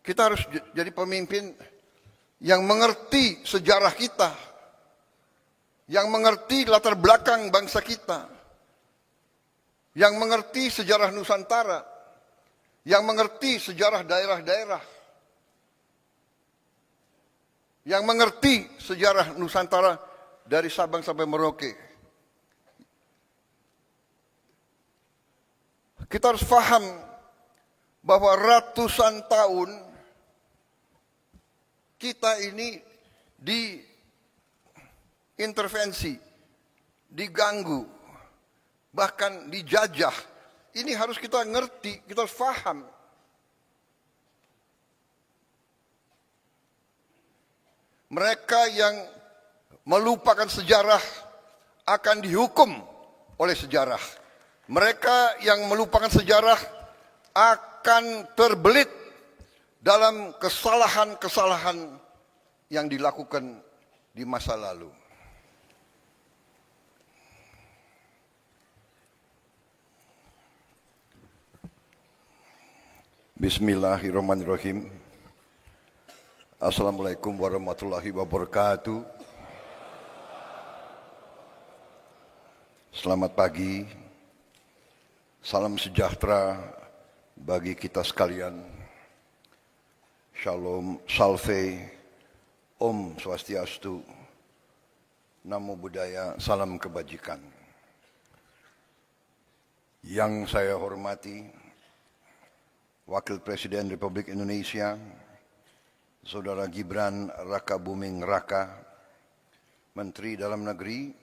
Kita harus jadi pemimpin yang mengerti sejarah kita, yang mengerti latar belakang bangsa kita, yang mengerti sejarah Nusantara, yang mengerti sejarah daerah-daerah, yang mengerti sejarah Nusantara dari Sabang sampai Merauke. Kita harus paham bahwa ratusan tahun kita ini diintervensi, diganggu, bahkan dijajah. Ini harus kita ngerti, kita harus paham. Mereka yang melupakan sejarah akan dihukum oleh sejarah. Mereka yang melupakan sejarah akan terbelit dalam kesalahan-kesalahan yang dilakukan di masa lalu. Bismillahirrahmanirrahim. Assalamualaikum warahmatullahi wabarakatuh. Selamat pagi. Salam sejahtera bagi kita sekalian. Shalom, salve, Om Swastiastu, Namo Buddhaya, salam kebajikan. Yang saya hormati, Wakil Presiden Republik Indonesia, Saudara Gibran Rakabuming Raka, Menteri Dalam Negeri,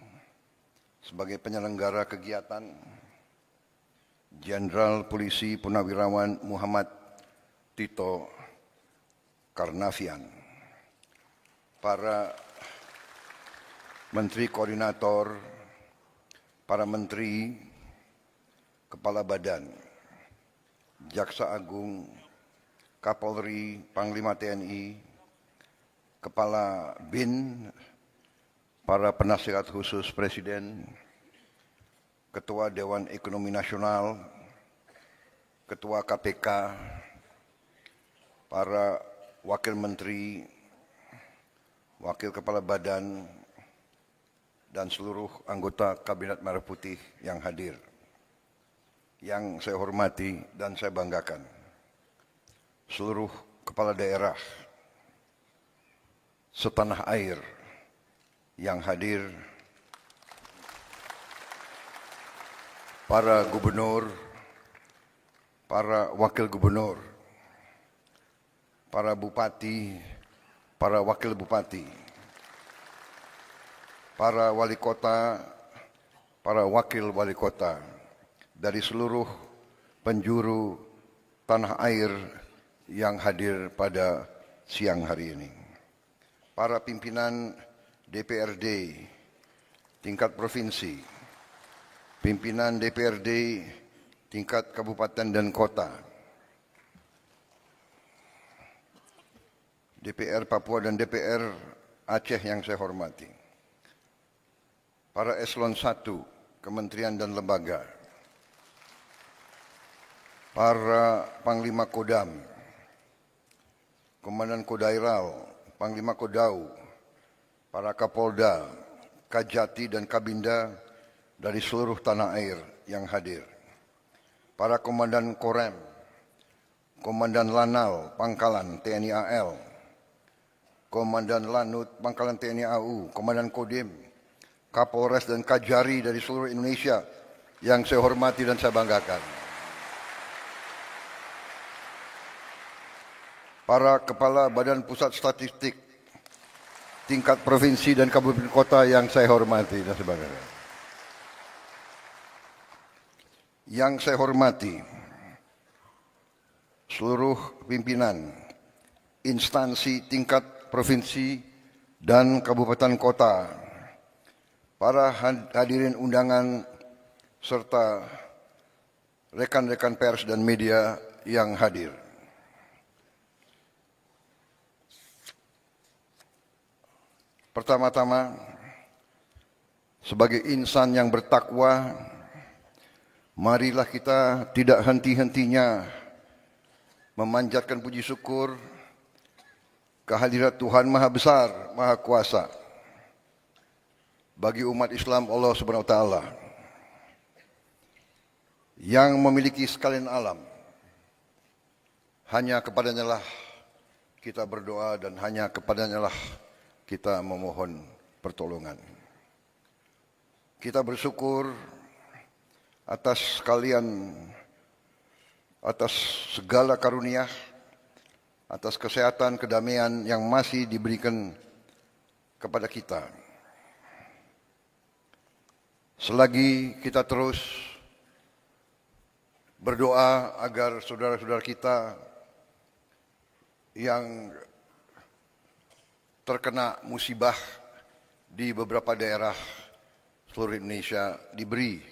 sebagai penyelenggara kegiatan, Jenderal Polisi Purnawirawan Muhammad Tito Karnavian, para Menteri Koordinator, para Menteri, Kepala Badan, Jaksa Agung, Kapolri, Panglima TNI, Kepala BIN, para penasihat khusus Presiden, Ketua Dewan Ekonomi Nasional, Ketua KPK, para Wakil Menteri, Wakil Kepala Badan, dan seluruh anggota Kabinet Merah Putih yang hadir. Yang saya hormati dan saya banggakan, seluruh kepala daerah setanah air yang hadir, para gubernur, para wakil gubernur, para bupati, para wakil bupati, para wali kota, para wakil wali kota, dari seluruh penjuru tanah air yang hadir pada siang hari ini. Para pimpinan DPRD tingkat provinsi, pimpinan DPRD tingkat kabupaten dan kota, DPR Papua dan DPR Aceh yang saya hormati, para eselon 1, kementerian dan lembaga, para Panglima Kodam, Komandan Kodairal, Panglima Kodau, para Kapolda, Kajati dan Kabinda dari seluruh tanah air yang hadir, para Komandan Korem, Komandan Lanal, Pangkalan TNI AL, Komandan Lanut, Pangkalan TNI AU, Komandan Kodim, Kapolres dan Kajari dari seluruh Indonesia yang saya hormati dan saya banggakan. Para Kepala Badan Pusat Statistik tingkat provinsi dan kabupaten kota yang saya hormati dan sebagainya. Yang saya hormati seluruh pimpinan instansi tingkat provinsi dan kabupaten kota, para hadirin undangan serta rekan-rekan pers dan media yang hadir. Pertama-tama, sebagai insan yang bertakwa, marilah kita tidak henti-hentinya memanjatkan puji syukur kehadirat Tuhan Maha Besar, Maha Kuasa bagi umat Islam Allah Subhanahu wa taala yang memiliki sekalian alam. Hanya kepadanya lah kita berdoa dan hanya kepadanya lah kita memohon pertolongan. Kita bersyukur atas segala karunia, atas kesehatan, kedamaian yang masih diberikan kepada kita. Selagi kita terus berdoa agar saudara-saudara kita yang terkena musibah di beberapa daerah seluruh Indonesia diberi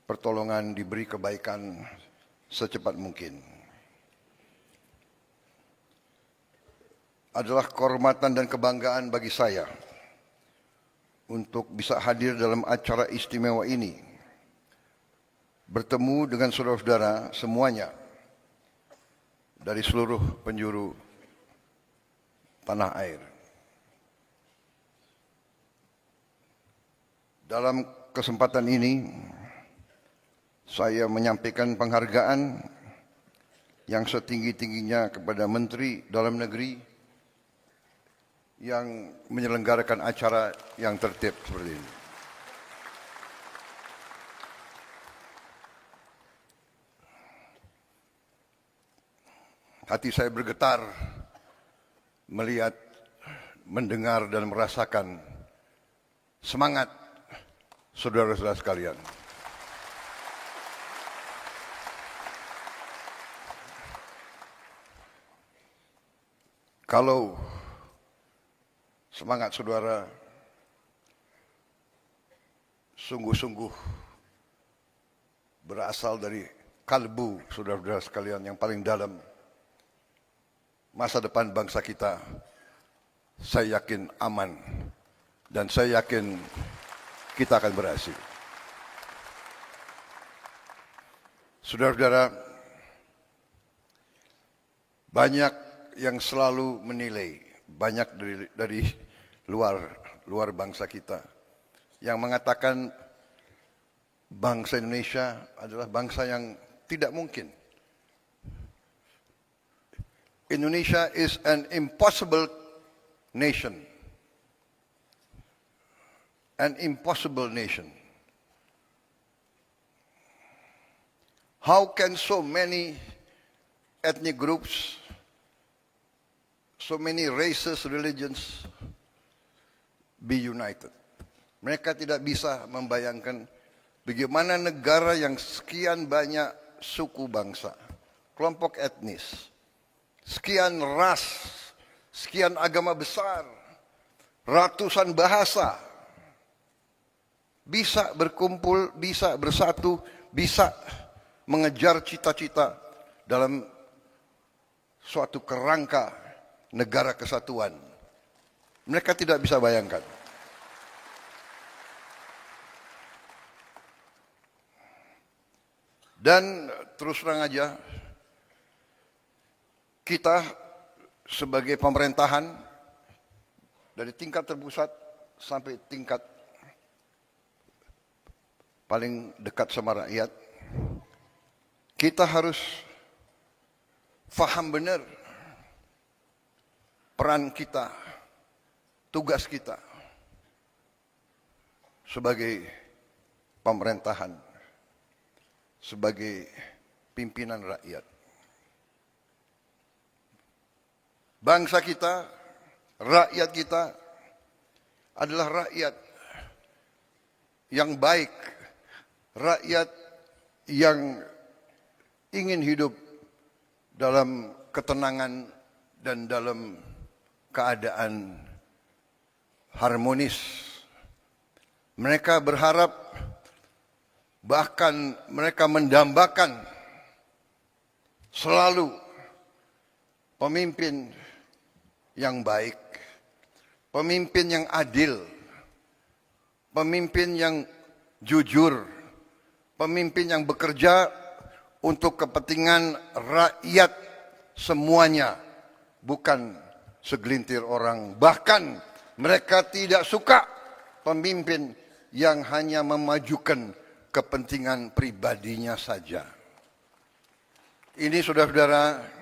pertolongan, diberi kebaikan secepat mungkin. Adalah kehormatan dan kebanggaan bagi saya untuk bisa hadir dalam acara istimewa ini, bertemu dengan saudara-saudara semuanya dari seluruh penjuru tanah air. Dalam kesempatan ini, saya menyampaikan penghargaan yang setinggi-tingginya kepada Menteri Dalam Negeri yang menyelenggarakan acara yang tertib seperti ini. Hati saya bergetar melihat, mendengar dan merasakan semangat saudara-saudara sekalian. Kalau semangat saudara sungguh-sungguh berasal dari kalbu saudara-saudara sekalian yang paling dalam, masa depan bangsa kita, saya yakin aman dan saya yakin kita akan berhasil. Saudara-saudara, banyak yang selalu menilai, banyak dari luar bangsa kita yang mengatakan bangsa Indonesia adalah bangsa yang tidak mungkin. Indonesia is an impossible nation. An impossible nation. How can so many ethnic groups, so many races, religions be united? Mereka tidak bisa membayangkan bagaimana negara yang sekian banyak suku bangsa, kelompok etnis, sekian ras, sekian agama besar, ratusan bahasa, bisa berkumpul, bisa bersatu, bisa mengejar cita-cita dalam suatu kerangka negara kesatuan. Mereka tidak bisa bayangkan. Dan terus terang aja, kita sebagai pemerintahan dari tingkat terpusat sampai tingkat paling dekat sama rakyat, kita harus faham benar peran kita, tugas kita sebagai pemerintahan, sebagai pimpinan rakyat. Bangsa kita, rakyat kita adalah rakyat yang baik, rakyat yang ingin hidup dalam ketenangan dan dalam keadaan harmonis. Mereka berharap, bahkan mereka mendambakan selalu pemimpin yang baik, pemimpin yang adil, pemimpin yang jujur, pemimpin yang bekerja untuk kepentingan rakyat semuanya, bukan segelintir orang. Bahkan mereka tidak suka pemimpin yang hanya memajukan kepentingan pribadinya saja. Ini saudara-saudara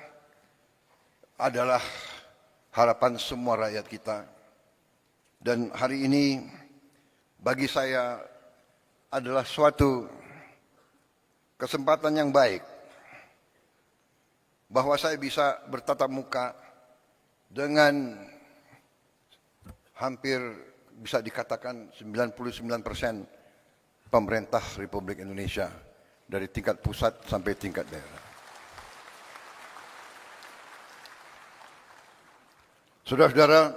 adalah harapan semua rakyat kita. Dan hari ini bagi saya adalah suatu kesempatan yang baik bahwa saya bisa bertatap muka dengan hampir bisa dikatakan 99% pemerintah Republik Indonesia dari tingkat pusat sampai tingkat daerah. Saudara-saudara,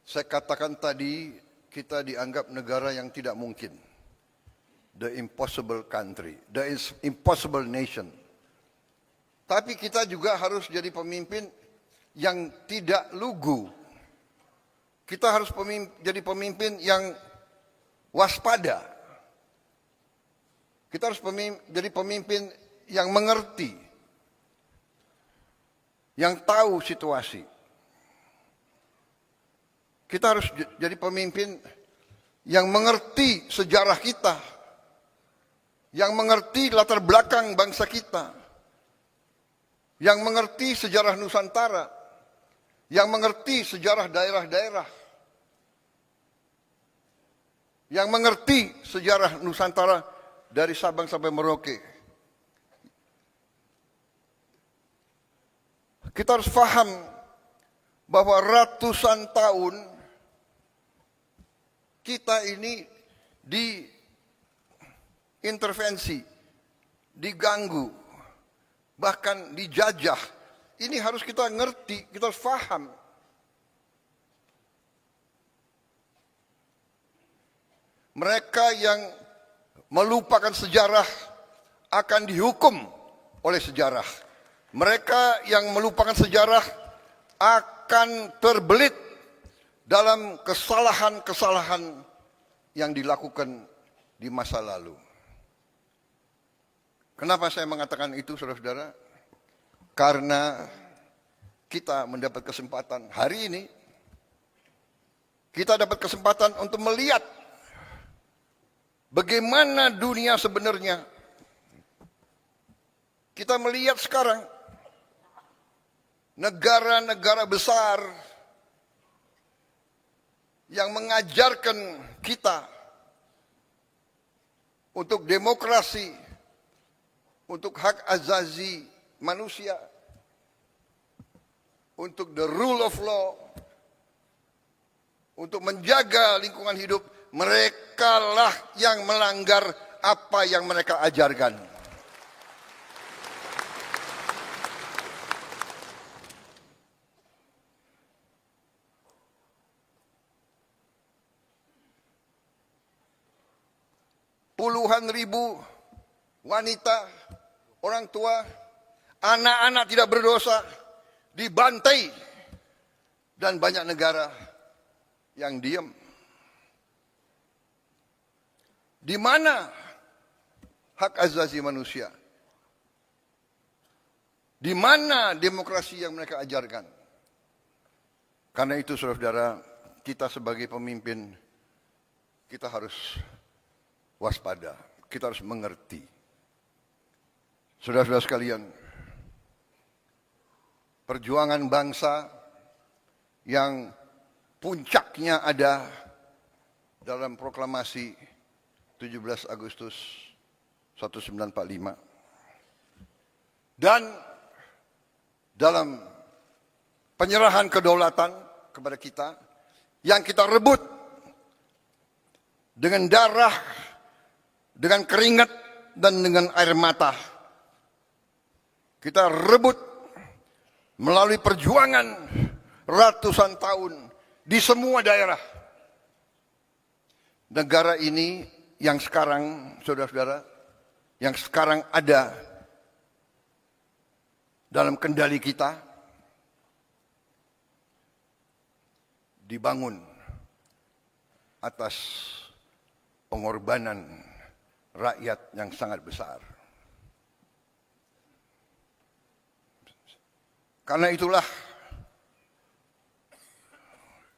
saya katakan tadi kita dianggap negara yang tidak mungkin. The impossible country, the impossible nation. Tapi kita juga harus jadi pemimpin yang tidak lugu. Kita harus jadi pemimpin yang waspada. Kita harus jadi pemimpin yang mengerti, yang tahu situasi. Kita harus jadi pemimpin yang mengerti sejarah kita, yang mengerti latar belakang bangsa kita, yang mengerti sejarah Nusantara, yang mengerti sejarah daerah-daerah, yang mengerti sejarah Nusantara dari Sabang sampai Merauke. Kita harus paham bahwa ratusan tahun kita ini diintervensi, diganggu, bahkan dijajah. Ini harus kita ngerti, kita harus paham. Mereka yang melupakan sejarah akan dihukum oleh sejarah. Mereka yang melupakan sejarah akan terbelit dalam kesalahan-kesalahan yang dilakukan di masa lalu. Kenapa saya mengatakan itu, saudara-saudara? Karena kita mendapat kesempatan hari ini, kita dapat kesempatan untuk melihat bagaimana dunia sebenarnya. Kita melihat sekarang negara-negara besar yang mengajarkan kita untuk demokrasi, untuk hak asasi manusia, untuk the rule of law, untuk menjaga lingkungan hidup. Merekalah yang melanggar apa yang mereka ajarkan. Puluhan ribu wanita, orang tua, anak-anak tidak berdosa dibantai, dan banyak negara yang diam. Di mana hak asasi manusia? Di mana demokrasi yang mereka ajarkan? Karena itu, saudara-saudara, kita sebagai pemimpin, kita harus waspada, kita harus mengerti. Saudara-saudara sekalian, perjuangan bangsa yang puncaknya ada dalam proklamasi 17 Agustus 1945 dan dalam penyerahan kedaulatan kepada kita yang kita rebut dengan darah, dengan keringat, dan dengan air mata. Kita rebut melalui perjuangan ratusan tahun di semua daerah. Negara ini yang sekarang, saudara-saudara, yang sekarang ada dalam kendali kita, dibangun atas pengorbanan rakyat yang sangat besar. Karena itulah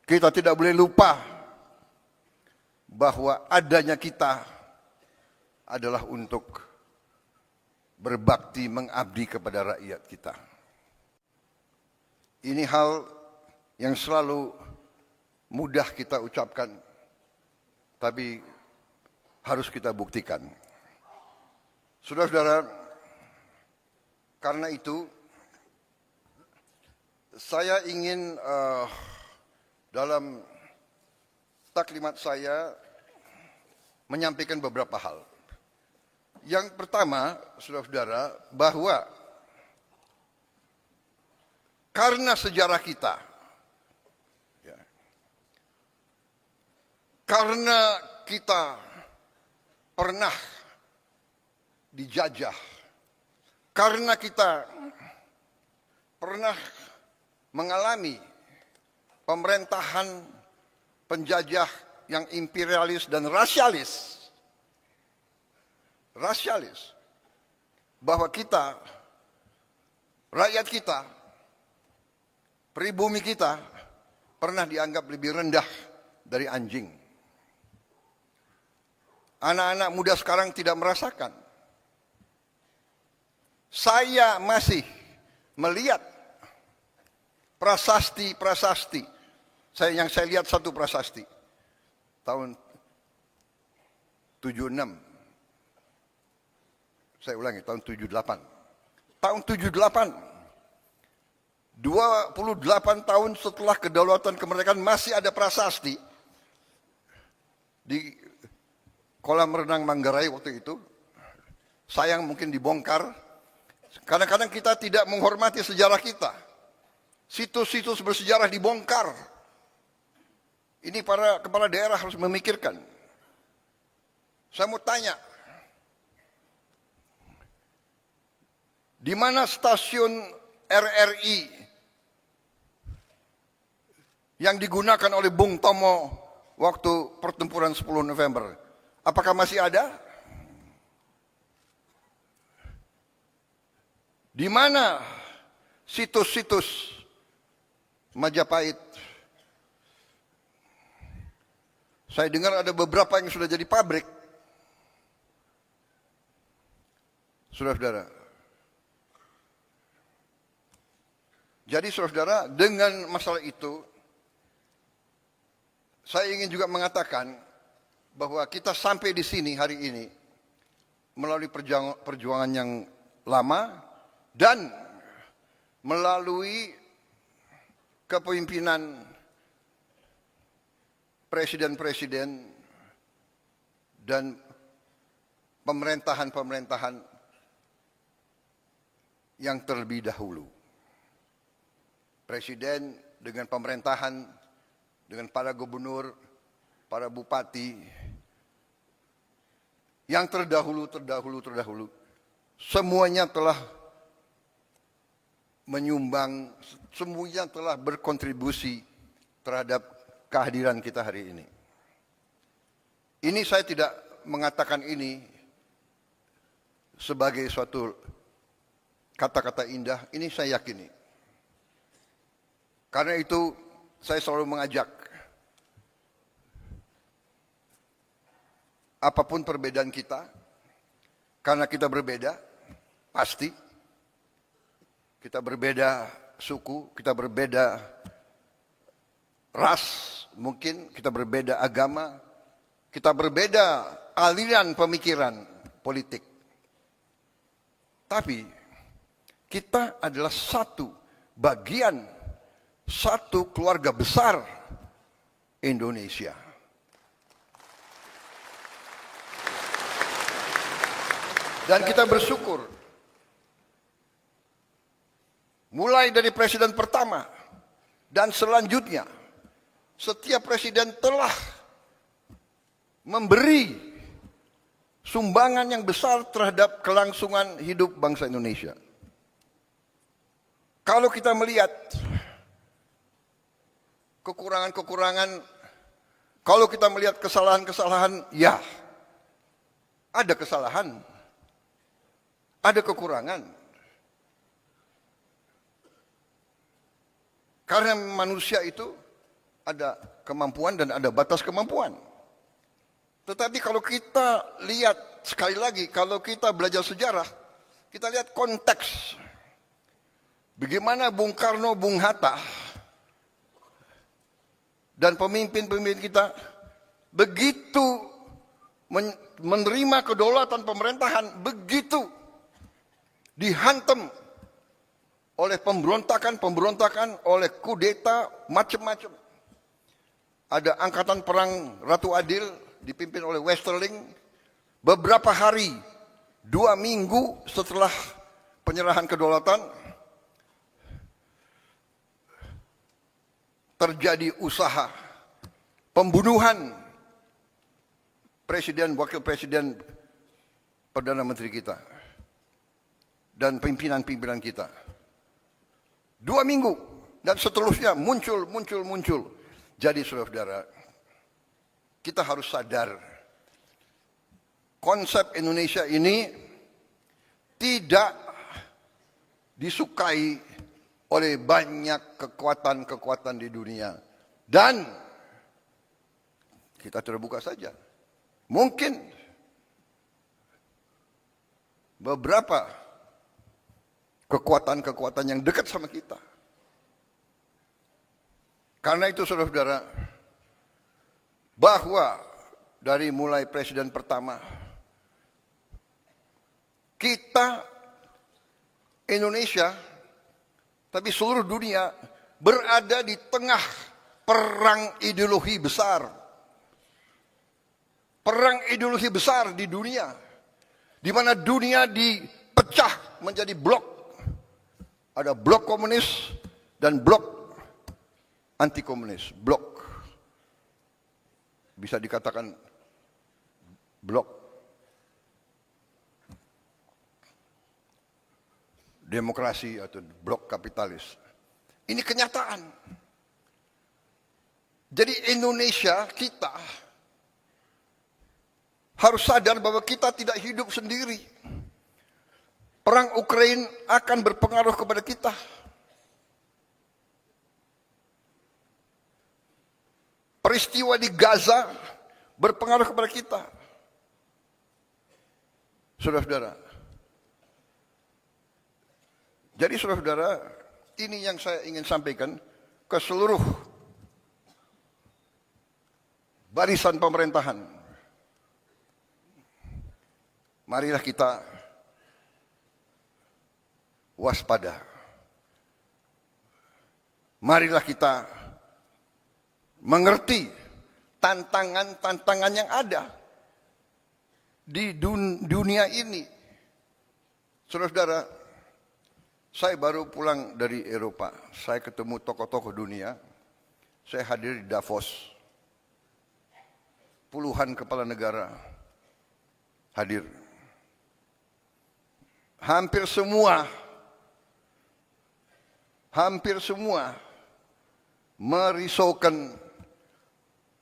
kita tidak boleh lupa bahwa adanya kita adalah untuk berbakti mengabdi kepada rakyat kita. Ini hal yang selalu mudah kita ucapkan, tapi harus kita buktikan. Saudara-saudara, karena itu saya ingin dalam taklimat saya menyampaikan beberapa hal. Yang pertama, saudara-saudara, bahwa karena sejarah kita, ya, karena kita pernah dijajah, karena kita pernah mengalami pemerintahan penjajah yang imperialis dan rasialis, bahwa kita, rakyat kita, pribumi kita, pernah dianggap lebih rendah dari anjing. Anak-anak muda sekarang tidak merasakan. Saya masih melihat prasasti. Yang saya lihat satu prasasti tahun 76. Saya ulangi, tahun 78. Tahun 78, 28 tahun setelah kedaulatan kemerdekaan masih ada prasasti di kolam renang Manggarai waktu itu. Sayang mungkin dibongkar. Kadang-kadang kita tidak menghormati sejarah kita. Situs-situs bersejarah dibongkar. Ini para kepala daerah harus memikirkan. Saya mau tanya, di mana stasiun RRI yang digunakan oleh Bung Tomo waktu pertempuran 10 November? Apakah masih ada? Di mana situs-situs Majapahit? Saya dengar ada beberapa yang sudah jadi pabrik. Saudara-saudara. Jadi saudara-saudara, dengan masalah itu, saya ingin juga mengatakan bahwa kita sampai di sini hari ini melalui perjuangan yang lama dan melalui kepemimpinan presiden-presiden dan pemerintahan-pemerintahan yang terlebih dahulu. Presiden dengan pemerintahan, dengan para gubernur, para bupati, yang terdahulu, semuanya telah menyumbang, semuanya telah berkontribusi terhadap kehadiran kita hari ini. Ini saya tidak mengatakan ini sebagai suatu kata-kata indah, ini saya yakini. Karena itu saya selalu mengajak, apapun perbedaan kita, karena kita berbeda, pasti. Kita berbeda suku, kita berbeda ras, mungkin kita berbeda agama, kita berbeda aliran pemikiran politik. Tapi kita adalah satu bagian, satu keluarga besar Indonesia. Dan kita bersyukur, mulai dari presiden pertama dan selanjutnya, setiap presiden telah memberi sumbangan yang besar terhadap kelangsungan hidup bangsa Indonesia. Kalau kita melihat kekurangan-kekurangan, kalau kita melihat kesalahan-kesalahan, ya, ada kesalahan, ada kekurangan. Karena manusia itu ada kemampuan dan ada batas kemampuan. Tetapi kalau kita lihat sekali lagi, kalau kita belajar sejarah, kita lihat konteks. Bagaimana Bung Karno, Bung Hatta, dan pemimpin-pemimpin kita begitu menerima kedaulatan pemerintahan, begitu dihantam oleh pemberontakan, oleh kudeta, macam-macam. Ada angkatan perang Ratu Adil dipimpin oleh Westerling. Beberapa hari, 2 minggu setelah penyerahan kedaulatan, terjadi usaha pembunuhan presiden, wakil presiden, perdana menteri kita, dan pimpinan-pimpinan kita. 2 minggu dan seterusnya muncul. Jadi saudara-saudara, kita harus sadar konsep Indonesia ini tidak disukai oleh banyak kekuatan-kekuatan di dunia. Dan kita terbuka saja. Mungkin beberapa kekuatan-kekuatan yang dekat sama kita. Karena itu saudara-saudara, bahwa dari mulai presiden pertama, kita Indonesia, tapi seluruh dunia berada di tengah perang ideologi besar. Perang ideologi besar di dunia, di mana dunia dipecah menjadi blok. Ada blok komunis dan blok anti komunis. Blok, bisa dikatakan blok demokrasi atau blok kapitalis. Ini kenyataan. Jadi Indonesia kita harus sadar bahwa kita tidak hidup sendiri. Perang Ukraina akan berpengaruh kepada kita. Peristiwa di Gaza berpengaruh kepada kita. Saudara-saudara. Jadi saudara-saudara, ini yang saya ingin sampaikan ke seluruh barisan pemerintahan. Marilah kita waspada. Marilah kita mengerti tantangan-tantangan yang ada di dunia ini. Saudara-saudara, saya baru pulang dari Eropa. Saya ketemu tokoh-tokoh dunia. Saya hadir di Davos. Puluhan kepala negara hadir. Hampir semua merisaukan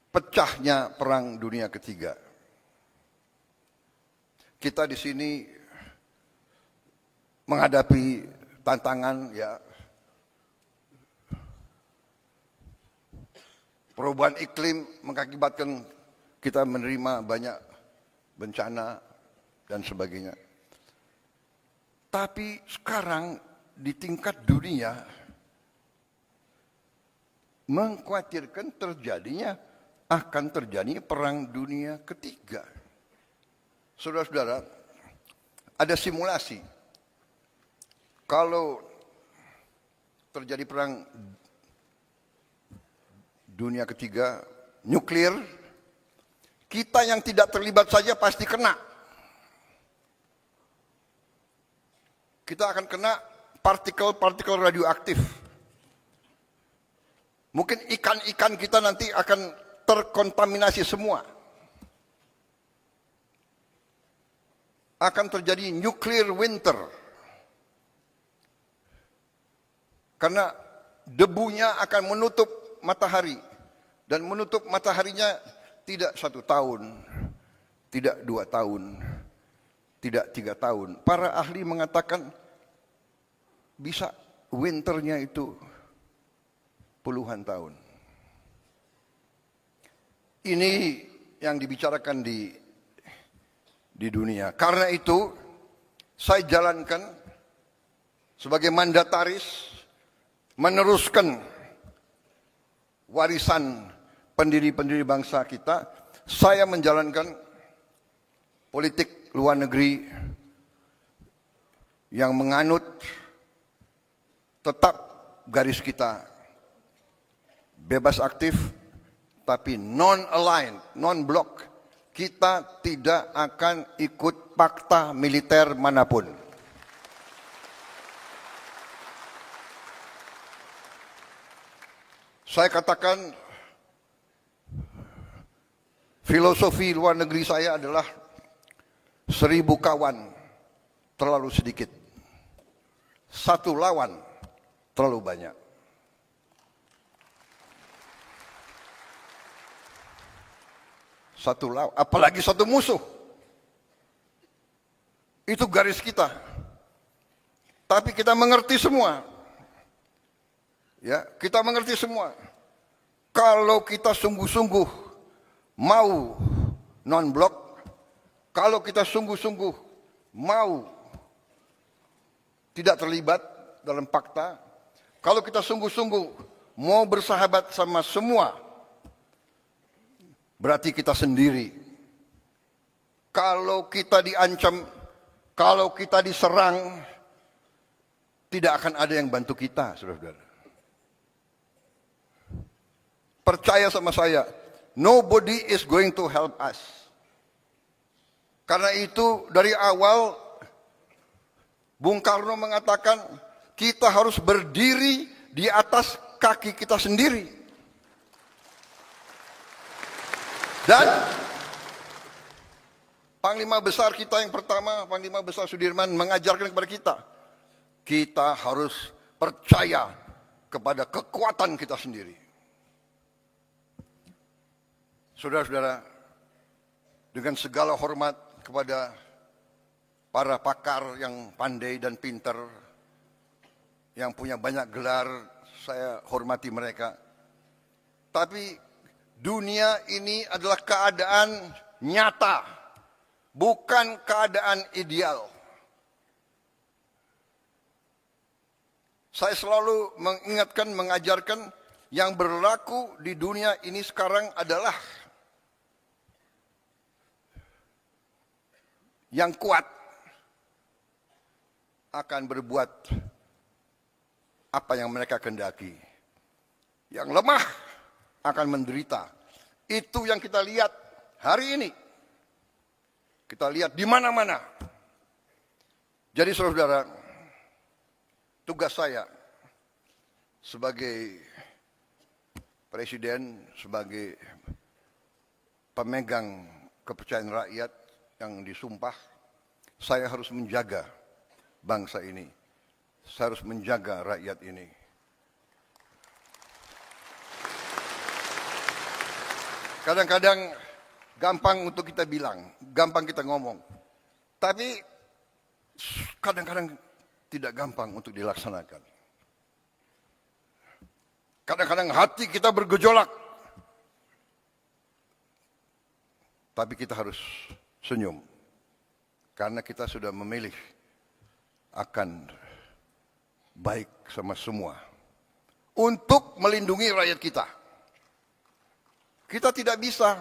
pecahnya perang dunia ketiga. Kita di sini menghadapi tantangan, ya, perubahan iklim mengakibatkan kita menerima banyak bencana dan sebagainya. Tapi sekarang di tingkat dunia mengkhawatirkan akan terjadi perang dunia ketiga. Saudara-saudara, ada simulasi. Kalau terjadi perang dunia ketiga, nuklir, kita yang tidak terlibat saja pasti kena. Kita akan kena partikel-partikel radioaktif. Mungkin ikan-ikan kita nanti akan terkontaminasi semua. Akan terjadi nuclear winter. Karena debunya akan menutup matahari. Dan menutup mataharinya tidak 1 tahun, tidak 2 tahun, tidak 3 tahun. Para ahli mengatakan bisa winternya itu puluhan tahun. Ini yang dibicarakan di dunia. Karena itu saya jalankan sebagai mandataris meneruskan warisan pendiri-pendiri bangsa kita. Saya menjalankan politik luar negeri yang menganut tetap garis kita bebas aktif tapi non-aligned, non-block. Kita tidak akan ikut fakta militer manapun. Saya katakan filosofi luar negeri saya adalah 1000 kawan terlalu sedikit, 1 lawan terlalu banyak. Satu lawan, apalagi satu musuh. Itu garis kita. Tapi kita mengerti semua. Ya, kita mengerti semua. Kalau kita sungguh-sungguh mau non-blok, kalau kita sungguh-sungguh mau tidak terlibat dalam fakta, kalau kita sungguh-sungguh mau bersahabat sama semua, berarti kita sendiri. Kalau kita diancam, kalau kita diserang, tidak akan ada yang bantu kita, saudara-saudara. Percaya sama saya, nobody is going to help us. Karena itu dari awal Bung Karno mengatakan kita harus berdiri di atas kaki kita sendiri. Dan Panglima Besar kita yang pertama, Panglima Besar Sudirman mengajarkan kepada kita harus percaya kepada kekuatan kita sendiri. Saudara-saudara, dengan segala hormat kepada para pakar yang pandai dan pintar, yang punya banyak gelar, saya hormati mereka. Tapi dunia ini adalah keadaan nyata, bukan keadaan ideal. Saya selalu mengingatkan, mengajarkan yang berlaku di dunia ini sekarang adalah yang kuat akan berbuat apa yang mereka kehendaki. Yang lemah akan menderita. Itu yang kita lihat hari ini. Kita lihat di mana-mana. Jadi saudara-saudara, tugas saya sebagai presiden, sebagai pemegang kepercayaan rakyat yang disumpah, saya harus menjaga bangsa ini. Saya harus menjaga rakyat ini. Kadang-kadang gampang untuk kita bilang, gampang kita ngomong. Tapi kadang-kadang tidak gampang untuk dilaksanakan. Kadang-kadang hati kita bergejolak. Tapi kita harus senyum. Karena kita sudah memilih akan baik sama semua. Untuk melindungi rakyat kita. Kita tidak bisa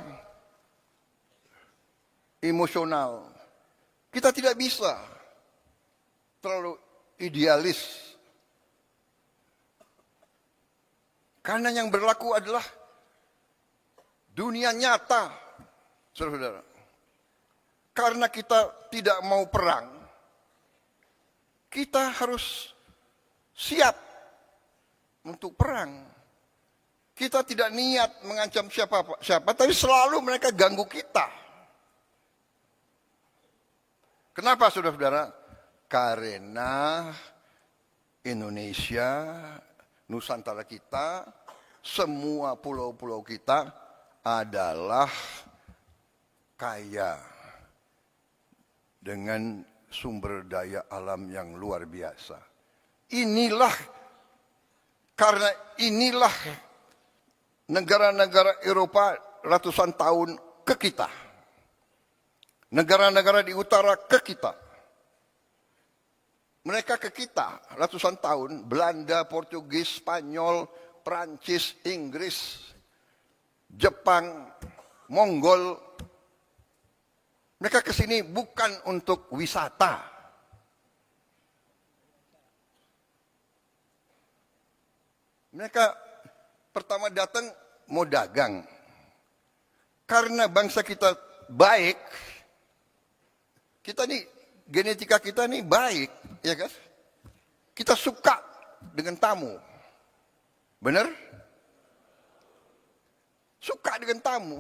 emosional. Kita tidak bisa terlalu idealis. Karena yang berlaku adalah dunia nyata, saudara-saudara. Karena kita tidak mau perang, kita harus siap untuk perang. Kita tidak niat mengancam siapa, tapi selalu mereka ganggu kita. Kenapa saudara-saudara? Karena Indonesia, Nusantara kita, semua pulau-pulau kita adalah kaya dengan sumber daya alam yang luar biasa. Inilah Karena inilah negara-negara Eropa ratusan tahun ke kita. Negara-negara di utara ke kita. Mereka ke kita ratusan tahun. Belanda, Portugis, Spanyol, Prancis, Inggris, Jepang, Mongol. Mereka ke sini bukan untuk wisata. Mereka pertama datang mau dagang. Karena bangsa kita baik, kita nih, genetika kita nih baik, ya kan? Kita suka dengan tamu. Benar? Suka dengan tamu.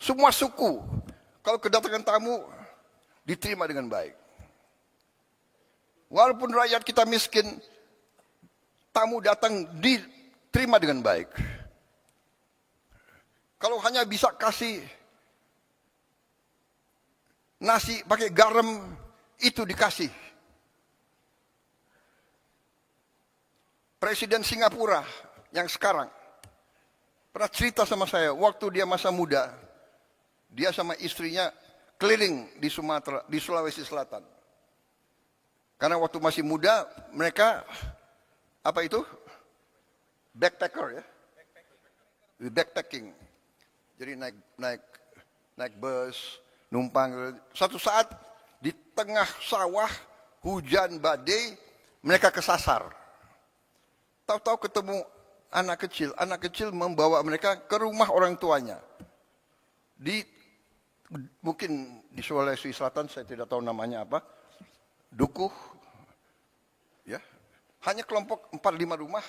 Semua suku, kalau kedatangan tamu, diterima dengan baik. Walaupun rakyat kita miskin, tamu datang diterima dengan baik. Kalau hanya bisa kasih nasi pakai garam, itu dikasih. Presiden Singapura yang sekarang pernah cerita sama saya, waktu dia masa muda, dia sama istrinya keliling di Sumatera, di Sulawesi Selatan. Karena waktu masih muda, mereka apa itu? Backpacker ya. Backpacking. Jadi naik bus, numpang. Satu saat di tengah sawah, hujan badai, mereka kesasar. Tahu-tahu ketemu anak kecil membawa mereka ke rumah orang tuanya. Mungkin di Sulawesi Selatan, saya tidak tahu namanya apa, dukuh, ya, hanya kelompok 4-5 rumah.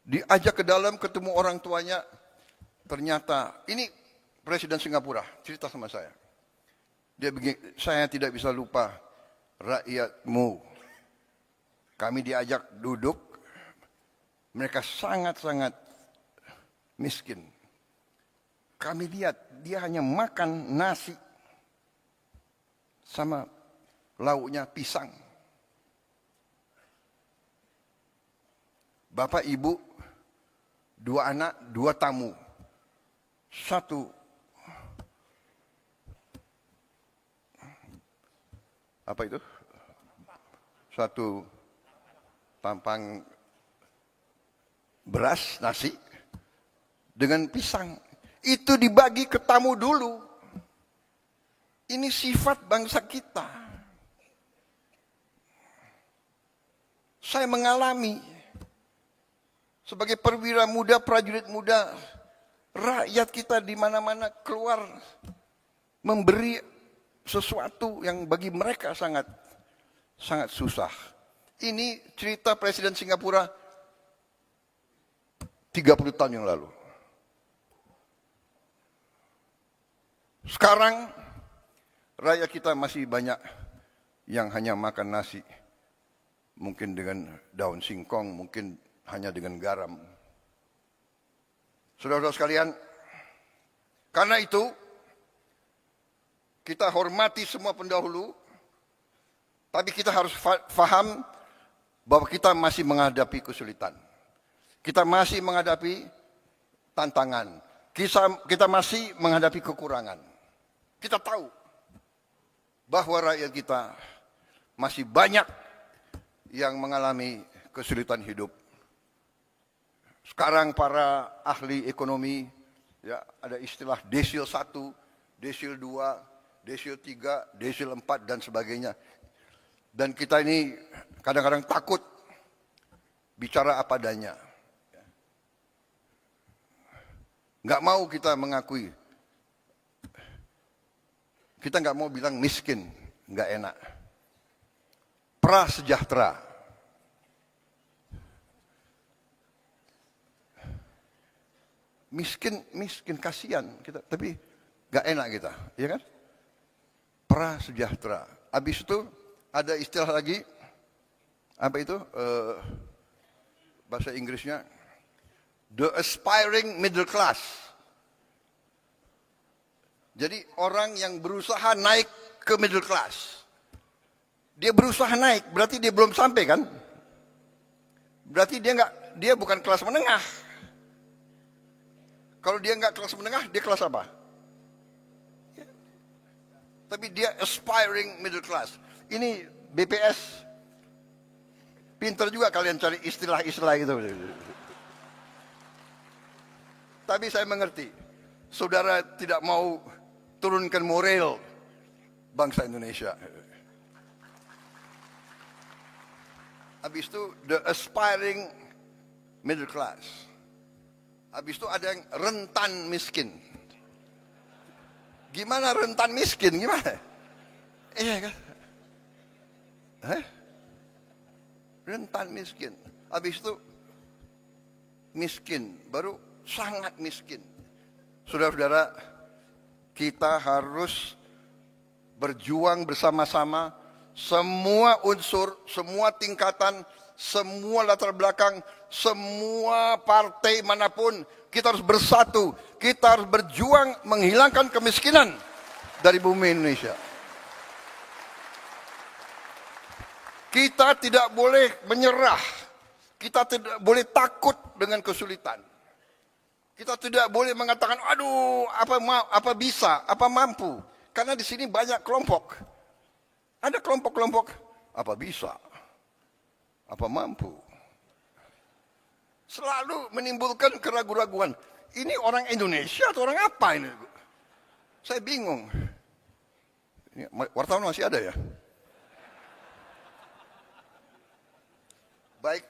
Diajak ke dalam, ketemu orang tuanya, ternyata ini Presiden Singapura cerita sama saya. Dia begini, saya tidak bisa lupa rakyatmu. Kami diajak duduk, mereka sangat-sangat miskin. Kami lihat dia hanya makan nasi sama lauknya pisang. Bapak, ibu, 2 anak, 2 tamu. Satu apa itu? Satu tampang beras, nasi, dengan pisang. Itu dibagi ke tamu dulu. Ini sifat bangsa kita. Saya mengalami sebagai perwira muda, prajurit muda, rakyat kita di mana-mana keluar memberi sesuatu yang bagi mereka sangat susah. Ini cerita Presiden Singapura 30 tahun yang lalu. Sekarang rakyat kita masih banyak yang hanya makan nasi, mungkin dengan daun singkong, mungkin hanya dengan garam. Saudara-saudara sekalian, karena itu kita hormati semua pendahulu, tapi kita harus faham bahwa kita masih menghadapi kesulitan. Kita masih menghadapi tantangan. Kita masih menghadapi kekurangan. Kita tahu bahwa rakyat kita masih banyak yang mengalami kesulitan hidup. Sekarang para ahli ekonomi, ya, ada istilah desil 1, desil 2, desil 3, desil 4, dan sebagainya. Dan kita ini kadang-kadang takut bicara apa adanya. Nggak mau kita mengakui. Kita nggak mau bilang miskin, nggak enak. Prasejahtera. Miskin kasihan kita, tapi nggak enak kita, ya kan? Prasejahtera. Habis itu ada istilah lagi, apa itu? Bahasa Inggrisnya, the aspiring middle class. Jadi orang yang berusaha naik ke middle class. Dia berusaha naik, berarti dia belum sampai kan? Berarti dia bukan kelas menengah. Kalau dia nggak kelas menengah, dia kelas apa? Ya. Tapi dia aspiring middle class. Ini BPS. Pinter juga kalian cari istilah-istilah itu. Tapi saya mengerti. Saudara tidak mau turunkan moral bangsa Indonesia. Habis itu the aspiring middle class. Habis itu ada yang rentan miskin. Gimana rentan miskin? Gimana? Iya kan? Rentan miskin. Habis itu miskin. Baru sangat miskin. Saudara-saudara, kita harus berjuang bersama-sama. Semua unsur, semua tingkatan, semua latar belakang, semua partai manapun, kita harus bersatu. Kita harus berjuang menghilangkan kemiskinan dari bumi Indonesia. Kita tidak boleh menyerah. Kita tidak boleh takut dengan kesulitan. Kita tidak boleh mengatakan, aduh, apa bisa, apa mampu. Karena di sini banyak kelompok. Ada kelompok-kelompok, apa bisa, apa mampu. Selalu menimbulkan keraguan-raguan. Ini orang Indonesia atau orang apa ini? Saya bingung. Ini, wartawan masih ada ya? Baik,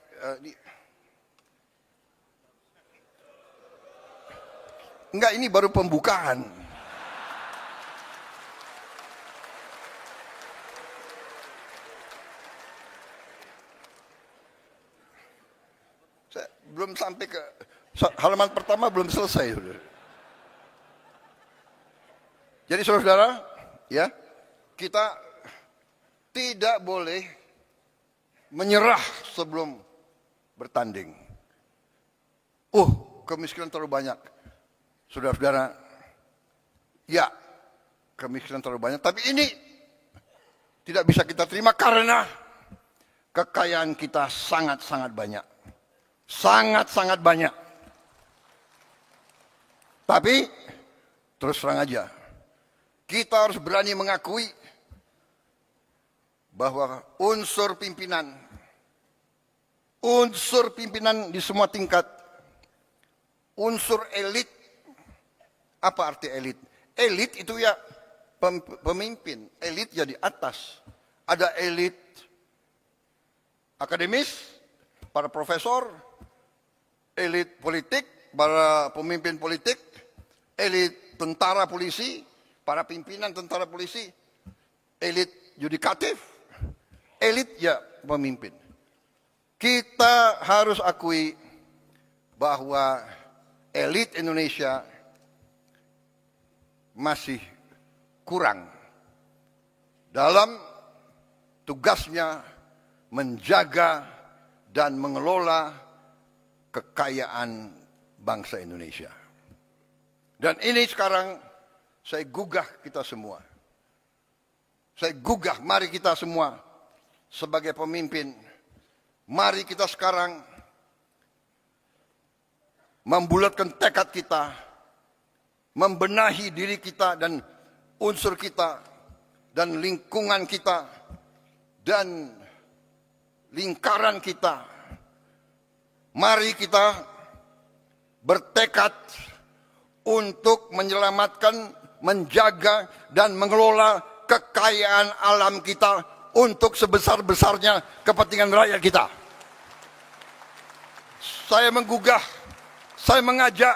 enggak, ini baru pembukaan. Saya belum sampai ke halaman pertama, belum selesai. Jadi saudara-saudara, ya, kita tidak boleh menyerah sebelum bertanding. Kemiskinan terlalu banyak. Saudara-saudara, ya, kemiskinan terlalu banyak. Tapi ini tidak bisa kita terima karena kekayaan kita sangat-sangat banyak. Sangat-sangat banyak. Tapi, terus terang aja, kita harus berani mengakui bahwa unsur pimpinan di semua tingkat, unsur elit. Apa arti elit? Elit itu ya pemimpin, elit ya di atas. Ada elit akademis, para profesor, elit politik, para pemimpin politik, elit tentara polisi, para pimpinan tentara polisi, elit yudikatif, elit ya pemimpin. Kita harus akui bahwa elit Indonesia masih kurang dalam tugasnya menjaga dan mengelola kekayaan bangsa Indonesia. Dan ini sekarang saya gugah kita semua. Saya gugah, mari kita semua sebagai pemimpin, mari kita sekarang membulatkan tekad kita, membenahi diri kita dan unsur kita, dan lingkungan kita, dan lingkaran kita. Mari kita bertekad untuk menyelamatkan, menjaga, dan mengelola kekayaan alam kita untuk sebesar-besarnya kepentingan rakyat kita. Saya menggugah, saya mengajak,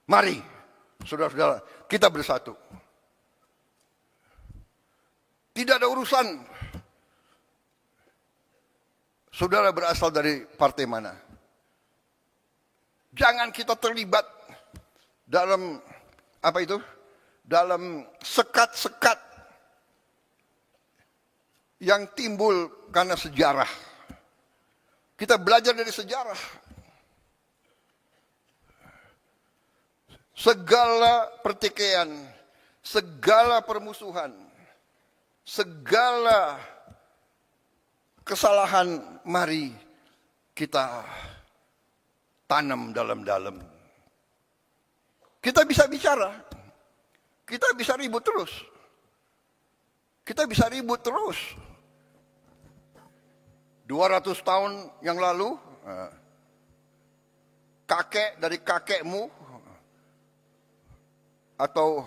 mari saudara-saudara, kita bersatu. Tidak ada urusan saudara berasal dari partai mana. Jangan kita terlibat dalam apa itu? Dalam sekat-sekat yang timbul karena sejarah. Kita belajar dari sejarah. Segala pertikaian, segala permusuhan, segala Kesalahan mari kita tanam dalam-dalam. Kita bisa bicara, kita bisa ribut terus. Kita bisa ribut terus. 200 tahun yang lalu, kakek dari kakekmu, atau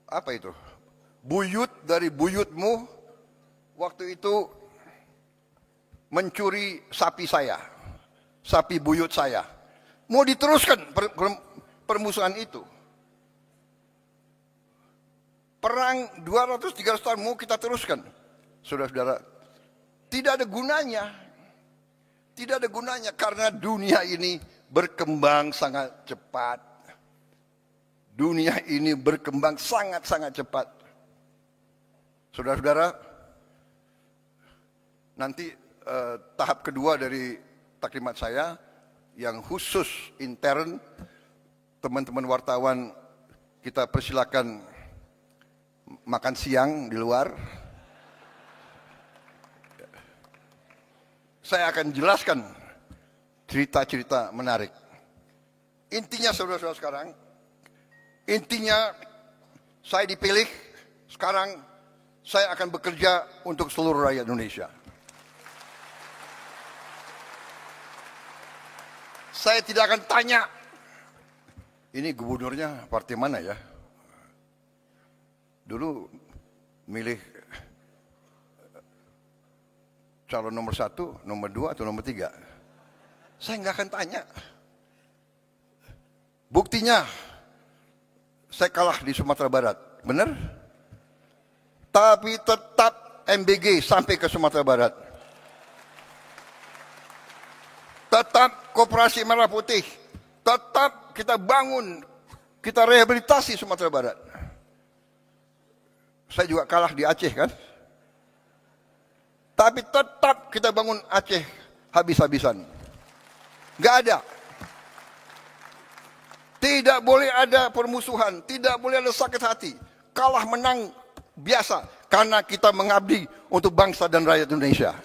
apa itu, buyut dari buyutmu, waktu itu mencuri sapi saya, sapi buyut saya. Mau diteruskan permusuhan itu. Perang 200-300 tahun mau kita teruskan. Saudara-saudara, tidak ada gunanya. Tidak ada gunanya karena dunia ini berkembang sangat cepat. Dunia ini berkembang sangat-sangat cepat. Saudara-saudara, nanti tahap kedua dari taklimat saya yang khusus intern, teman-teman wartawan kita persilakan makan siang di luar. Saya akan jelaskan cerita-cerita menarik. Intinya saudara-saudara sekarang, intinya saya dipilih, sekarang saya akan bekerja untuk seluruh rakyat Indonesia. Saya tidak akan tanya, ini gubernurnya partai mana ya? Dulu milih calon nomor 1, nomor 2, atau nomor 3. Saya nggak akan tanya. Buktinya, saya kalah di Sumatera Barat, benar? Tapi tetap MBG sampai ke Sumatera Barat. Tetap Koperasi Merah Putih. Tetap kita bangun, kita rehabilitasi Sumatera Barat. Saya juga kalah di Aceh kan. Tapi tetap kita bangun Aceh habis-habisan. Gak ada. Tidak boleh ada permusuhan, tidak boleh ada sakit hati. Kalah menang biasa karena kita mengabdi untuk bangsa dan rakyat Indonesia.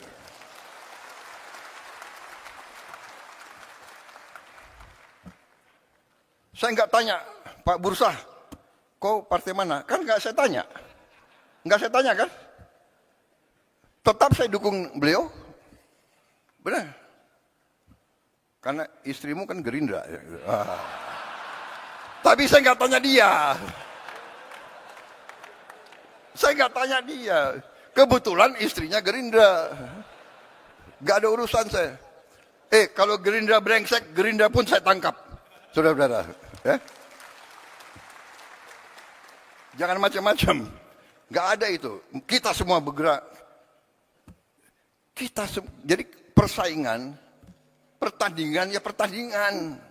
Saya nggak tanya, Pak Bursah, kau partai mana? Kan nggak saya tanya. Nggak saya tanya kan? Tetap saya dukung beliau. Benar. Karena istrimu kan Gerindra. Tapi saya nggak tanya dia. Saya nggak tanya dia. Kebetulan istrinya Gerindra. Nggak ada urusan saya. Kalau Gerindra brengsek, Gerindra pun saya tangkap. Saudara-saudara. Ya? Jangan macam-macam. Nggak ada itu. Kita semua bergerak. Jadi persaingan, pertandingan ya pertandingan.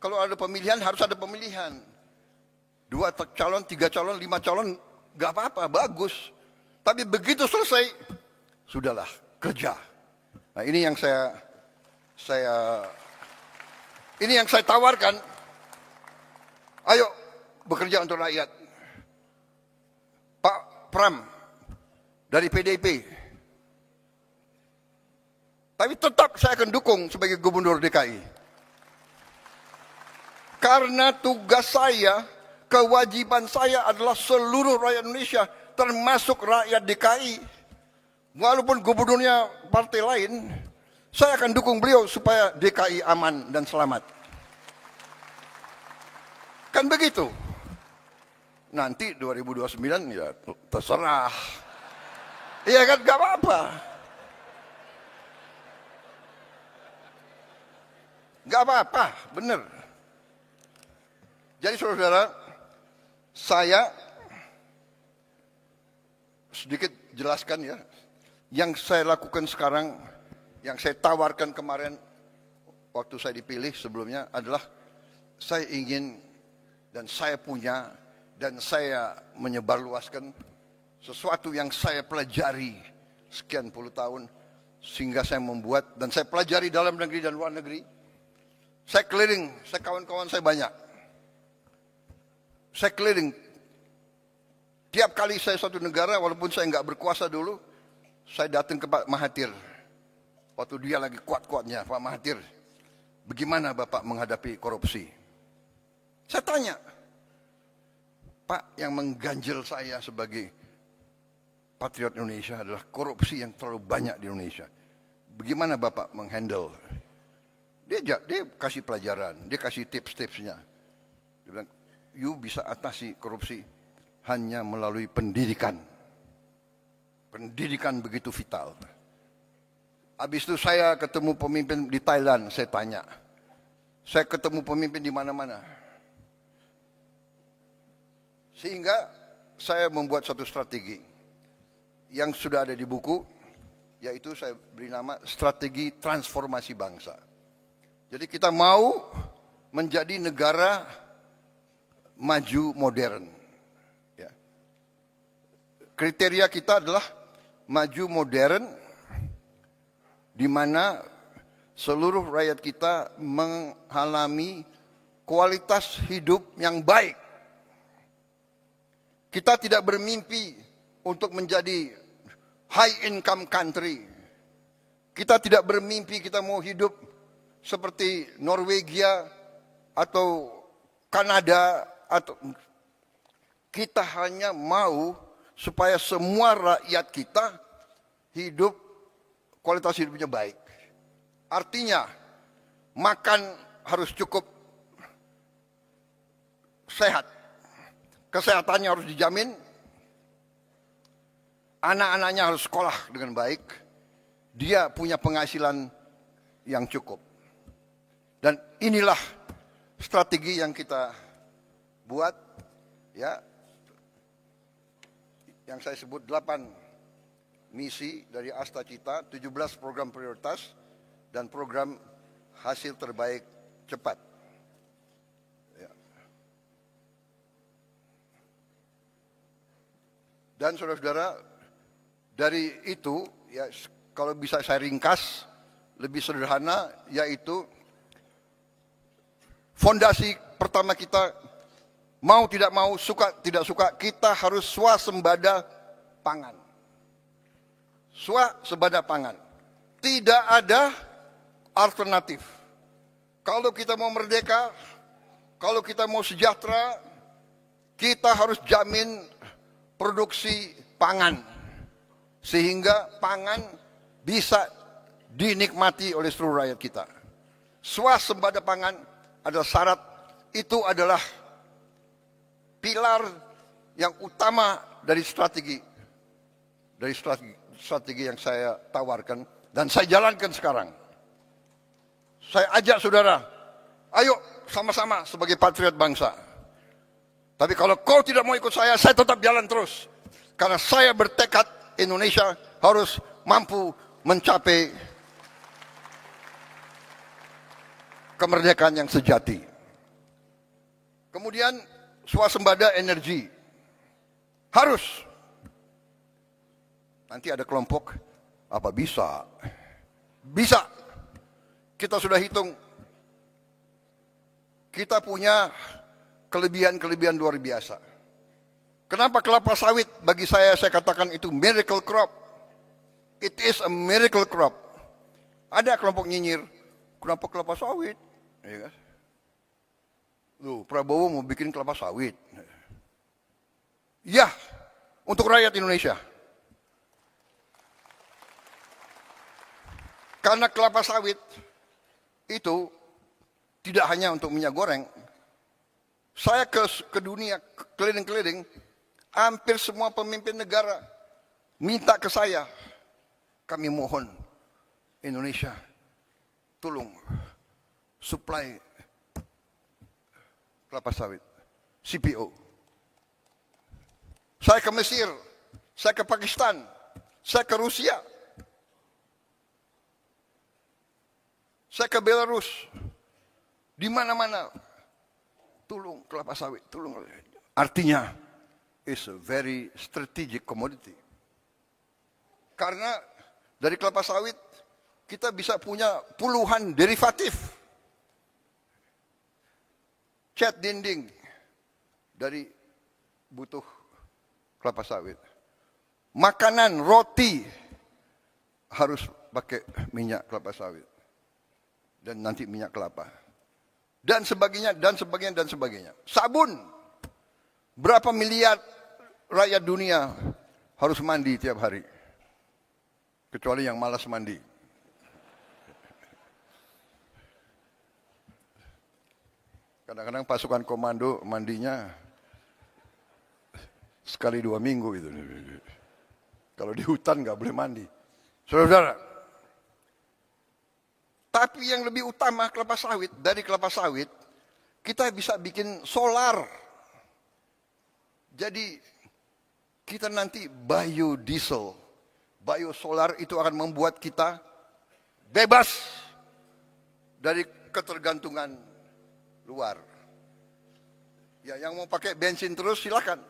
Kalau ada pemilihan harus ada pemilihan. 2 calon, 3 calon, 5 calon, nggak apa-apa, bagus. Tapi begitu selesai, sudahlah, kerja. Nah ini yang ini yang saya tawarkan. Ayo bekerja untuk rakyat. Pak Pram dari PDIP. Tapi tetap saya akan dukung sebagai gubernur DKI. Karena tugas saya, kewajiban saya adalah seluruh rakyat Indonesia, termasuk rakyat DKI. Walaupun gubernurnya partai lain, saya akan dukung beliau supaya DKI aman dan selamat. Kan begitu. Nanti 2029 ya terserah. Iya kan, gak apa-apa. Gak apa-apa, benar. Jadi saudara-saudara, saya sedikit jelaskan ya. Yang saya lakukan sekarang, yang saya tawarkan kemarin waktu saya dipilih sebelumnya adalah saya ingin dan saya punya dan saya menyebarluaskan sesuatu yang saya pelajari sekian puluh tahun sehingga saya membuat dan saya pelajari dalam negeri dan luar negeri. Saya keliling, saya kawan-kawan saya banyak. Saya keliling. Tiap kali saya suatu negara, walaupun saya nggak berkuasa dulu, Saya datang ke Pak Mahathir, waktu dia lagi kuat-kuatnya, Pak Mahathir, bagaimana Bapak menghadapi korupsi? Saya tanya, Pak, yang mengganjel saya sebagai patriot Indonesia adalah korupsi yang terlalu banyak di Indonesia. Bagaimana Bapak menghandle? Dia kasih pelajaran, dia kasih tips-tipsnya. Dia bilang, you bisa atasi korupsi hanya melalui pendidikan. Pendidikan begitu vital. Habis itu saya ketemu pemimpin di Thailand, saya tanya. Saya ketemu pemimpin di mana-mana. Sehingga saya membuat satu strategi yang sudah ada di buku, yaitu saya beri nama strategi transformasi bangsa. Jadi kita mau menjadi negara maju modern. Ya. Kriteria kita adalah maju modern, di mana seluruh rakyat kita mengalami kualitas hidup yang baik. Kita tidak bermimpi untuk menjadi high income country. Kita tidak bermimpi kita mau hidup seperti Norwegia atau Kanada, atau kita hanya mau supaya semua rakyat kita hidup, kualitas hidupnya baik. Artinya makan harus cukup sehat, kesehatannya harus dijamin, anak-anaknya harus sekolah dengan baik, dia punya penghasilan yang cukup. Dan inilah strategi yang kita buat, ya, yang saya sebut 8 misi dari Asta Cita, 17 program prioritas, dan program hasil terbaik cepat. Ya. Dan saudara-saudara, dari itu, ya, kalau bisa saya ringkas, lebih sederhana, yaitu fondasi pertama kita, mau tidak mau, suka tidak suka, kita harus swasembada pangan. Swasembada pangan. Tidak ada alternatif. Kalau kita mau merdeka, kalau kita mau sejahtera, kita harus jamin produksi pangan. Sehingga pangan bisa dinikmati oleh seluruh rakyat kita. Swasembada pangan adalah syarat, itu adalah pilar yang utama dari strategi yang saya tawarkan dan saya jalankan sekarang. Saya ajak saudara, ayo sama-sama sebagai patriot bangsa. Tapi kalau kau tidak mau ikut saya tetap jalan terus. Karena saya bertekad Indonesia harus mampu mencapai kemerdekaan yang sejati. Kemudian swasembada energi. Harus. Nanti ada kelompok, apa bisa? Bisa. Kita sudah hitung. Kita punya kelebihan-kelebihan luar biasa. Kenapa kelapa sawit bagi saya katakan itu miracle crop. It is a miracle crop. Ada kelompok nyinyir, kenapa kelapa sawit? Ya kan? Loh, Prabowo mau bikin kelapa sawit. Ya, untuk rakyat Indonesia. Karena kelapa sawit itu tidak hanya untuk minyak goreng. Saya ke dunia, keliling-keliling, hampir semua pemimpin negara minta ke saya, kami mohon Indonesia, tolong supply kelapa sawit, CPO. Saya ke Mesir, saya ke Pakistan, saya ke Rusia, saya ke Belarus, di mana-mana, tolong kelapa sawit, tolong. Artinya, it's a very strategic commodity. Karena dari kelapa sawit, kita bisa punya puluhan derivatif. Cat dinding dari butuh kelapa sawit. Makanan, roti, harus pakai minyak kelapa sawit. Dan nanti minyak kelapa. Dan sebagainya, dan sebagainya, dan sebagainya. Sabun. Berapa miliar rakyat dunia harus mandi tiap hari. Kecuali yang malas mandi. Kadang-kadang pasukan komando mandinya sekali 2 minggu gitu. Kalau di hutan nggak boleh mandi. Saudara-saudara, tapi yang lebih utama kelapa sawit, dari kelapa sawit kita bisa bikin solar. Jadi kita nanti biodiesel, biosolar itu akan membuat kita bebas dari ketergantungan luar. Ya, yang mau pakai bensin terus silakan.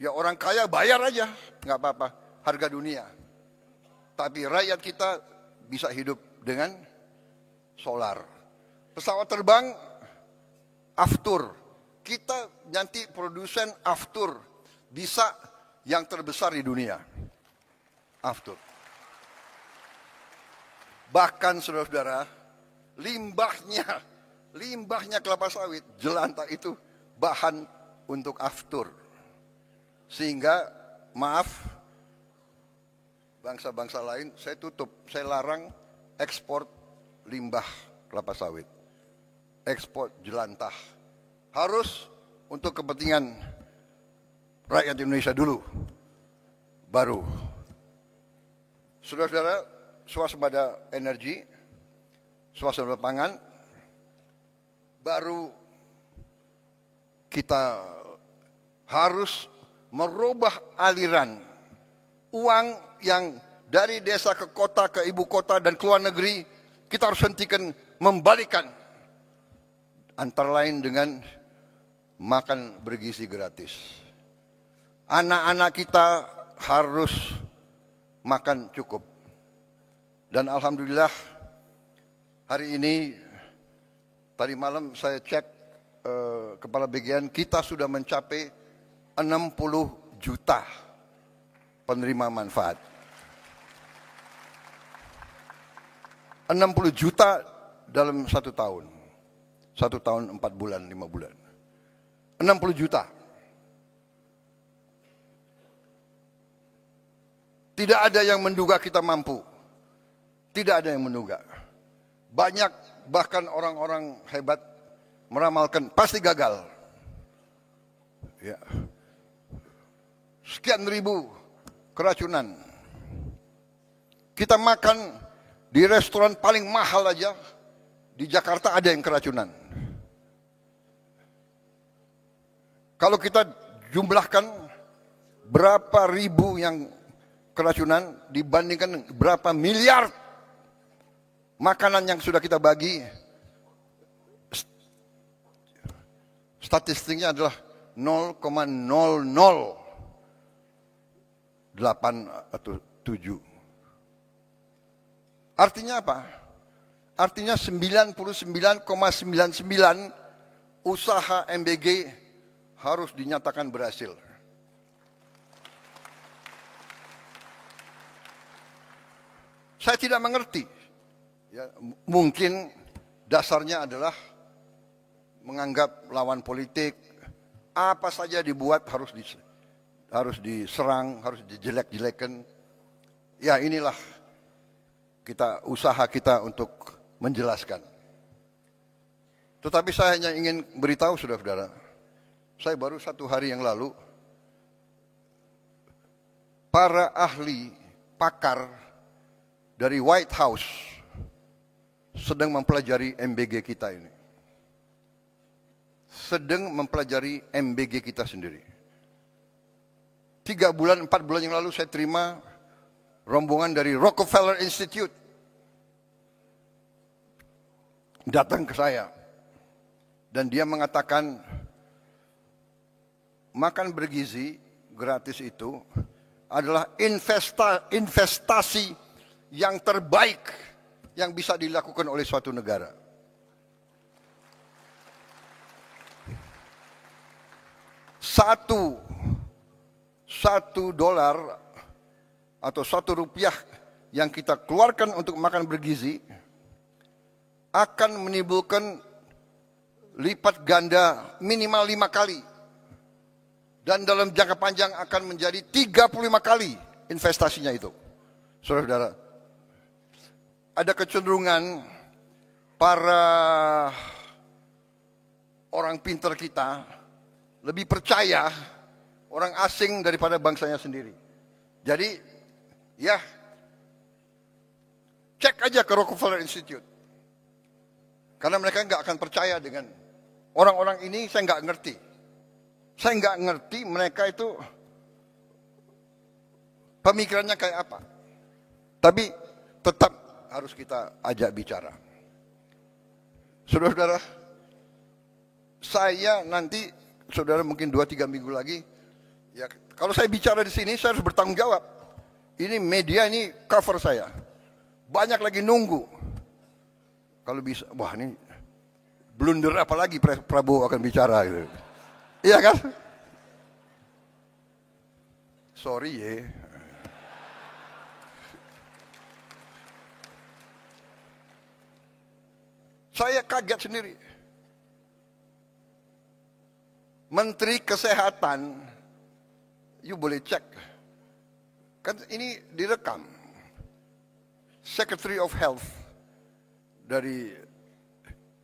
Ya orang kaya bayar aja, nggak apa-apa, harga dunia. Tapi rakyat kita bisa hidup dengan solar. Pesawat terbang, Aftur. Kita nanti produsen Aftur. Bisa yang terbesar di dunia. Aftur. Bahkan saudara-saudara, limbahnya kelapa sawit, jelantah itu bahan untuk Aftur. Sehingga, maaf, bangsa-bangsa lain, saya tutup, saya larang ekspor limbah kelapa sawit. Ekspor jelantah. Harus untuk kepentingan rakyat Indonesia dulu. Baru. Saudara-saudara, swasembada energi, swasembada pangan, baru kita harus merubah aliran uang yang dari desa ke kota, ke ibu kota dan ke luar negeri. Kita harus hentikan, membalikan. Antara lain dengan makan bergizi gratis. Anak-anak kita harus makan cukup. Dan alhamdulillah hari ini, tadi malam saya cek Kepala Bagian, kita sudah mencapai 60 juta penerima manfaat. 60 juta dalam 1 tahun. 1 tahun 4 bulan, 5 bulan. 60 juta. Tidak ada yang menduga kita mampu. Tidak ada yang menduga. Banyak bahkan orang-orang hebat meramalkan pasti gagal. Ya. Sekian ribu keracunan. Kita makan di restoran paling mahal aja di Jakarta ada yang keracunan. Kalau kita jumlahkan berapa ribu yang keracunan dibandingkan berapa miliar makanan yang sudah kita bagi, statistiknya adalah 0,008 atau 7. Artinya apa? Artinya 99,99 usaha MBG harus dinyatakan berhasil. Saya tidak mengerti. Ya, mungkin dasarnya adalah menganggap lawan politik, apa saja dibuat harus diserang, harus dijelek-jelekan. Ya inilah usaha kita untuk menjelaskan. Tetapi saya hanya ingin beritahu saudara-saudara, saya baru 1 hari yang lalu, para ahli pakar dari White House sedang mempelajari MBG kita ini. Sedang mempelajari MBG kita sendiri. 3 bulan, 4 bulan yang lalu saya terima rombongan dari Rockefeller Institute datang ke saya. Dan dia mengatakan makan bergizi gratis itu adalah investasi yang terbaik yang bisa dilakukan oleh suatu negara. $1 $1 atau 1 rupiah yang kita keluarkan untuk makan bergizi akan menimbulkan lipat ganda minimal 5 kali. Dan dalam jangka panjang akan menjadi 35 kali investasinya itu. Saudara-saudara, ada kecenderungan para orang pintar kita lebih percaya orang asing daripada bangsanya sendiri. Jadi, ya, cek aja ke Rockefeller Institute. Karena mereka nggak akan percaya dengan orang-orang ini. Saya nggak ngerti. Saya nggak ngerti mereka itu pemikirannya kayak apa. Tapi tetap harus kita ajak bicara. Saudara-saudara, saya nanti, saudara mungkin 2-3 minggu lagi, ya kalau saya bicara di sini saya harus bertanggung jawab. Ini media, ini cover saya. Banyak lagi nunggu. Kalau bisa, wah ini blunder apa lagi Prabowo akan bicara gitu. Iya kan? Sorry ya. Saya kaget sendiri. Menteri Kesehatan, you boleh cek. Kan ini direkam. Secretary of Health dari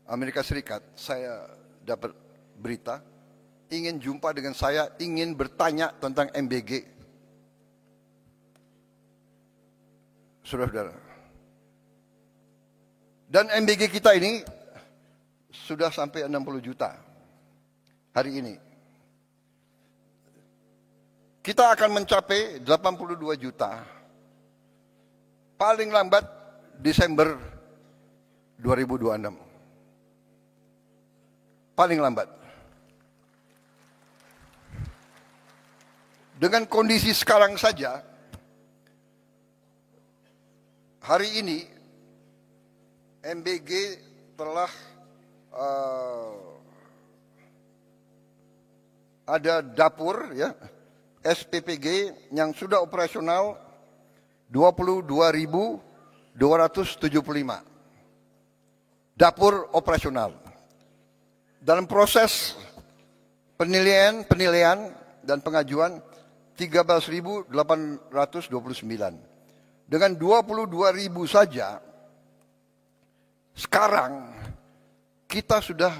Amerika Serikat, saya dapat berita, ingin jumpa dengan saya, ingin bertanya tentang MBG. Saudara-saudara. Dan MBG kita ini sudah sampai 60 juta hari ini. Kita akan mencapai 82 juta paling lambat Desember 2026. Paling lambat. Dengan kondisi sekarang saja, hari ini MBG telah ada dapur ya SPPG yang sudah operasional 22.275 dapur operasional. Dalam proses penilaian dan pengajuan 13.829. Dengan 22.000 saja, sekarang kita sudah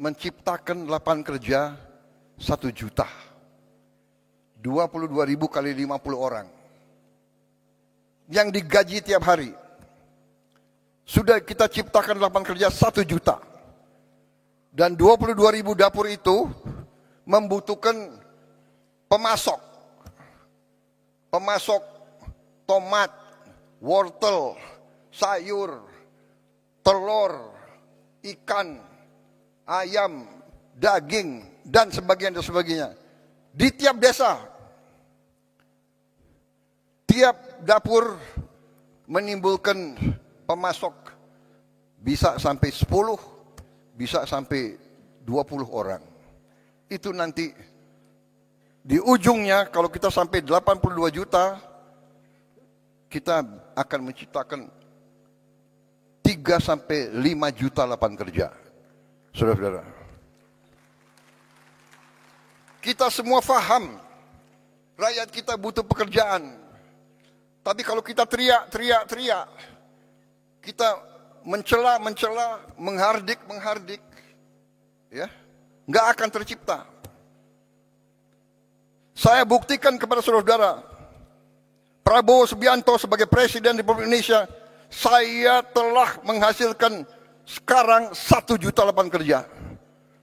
menciptakan lapangan kerja 1 juta. 22.000 kali 50 orang. Yang digaji tiap hari. Sudah kita ciptakan lapangan kerja 1 juta. Dan 22.000 dapur itu membutuhkan pemasok tomat, wortel, sayur, telur, ikan, ayam, daging, dan sebagainya. Di tiap desa, tiap dapur menimbulkan pemasok bisa sampai 10, bisa sampai 20 orang. Itu nanti di ujungnya kalau kita sampai 82 juta, kita akan menciptakan 3 sampai 5 juta lapangan kerja. Saudara-saudara. Kita semua faham rakyat kita butuh pekerjaan. Tapi kalau kita teriak, kita mencela, menghardik, ya, nggak akan tercipta. Saya buktikan kepada saudara-saudara, Prabowo Subianto sebagai Presiden Republik Indonesia, saya telah menghasilkan sekarang 1 juta lapangan kerja.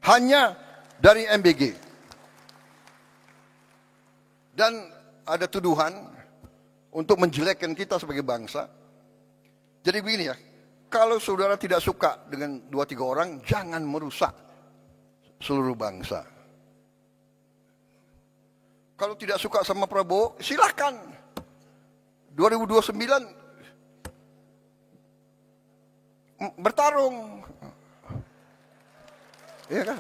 Hanya dari MBG. Dan ada tuduhan untuk menjelekkan kita sebagai bangsa. Jadi begini ya, kalau saudara tidak suka dengan 2-3 orang, jangan merusak seluruh bangsa. Kalau tidak suka sama Prabowo, silahkan. 2029 bertarung. Iya kan?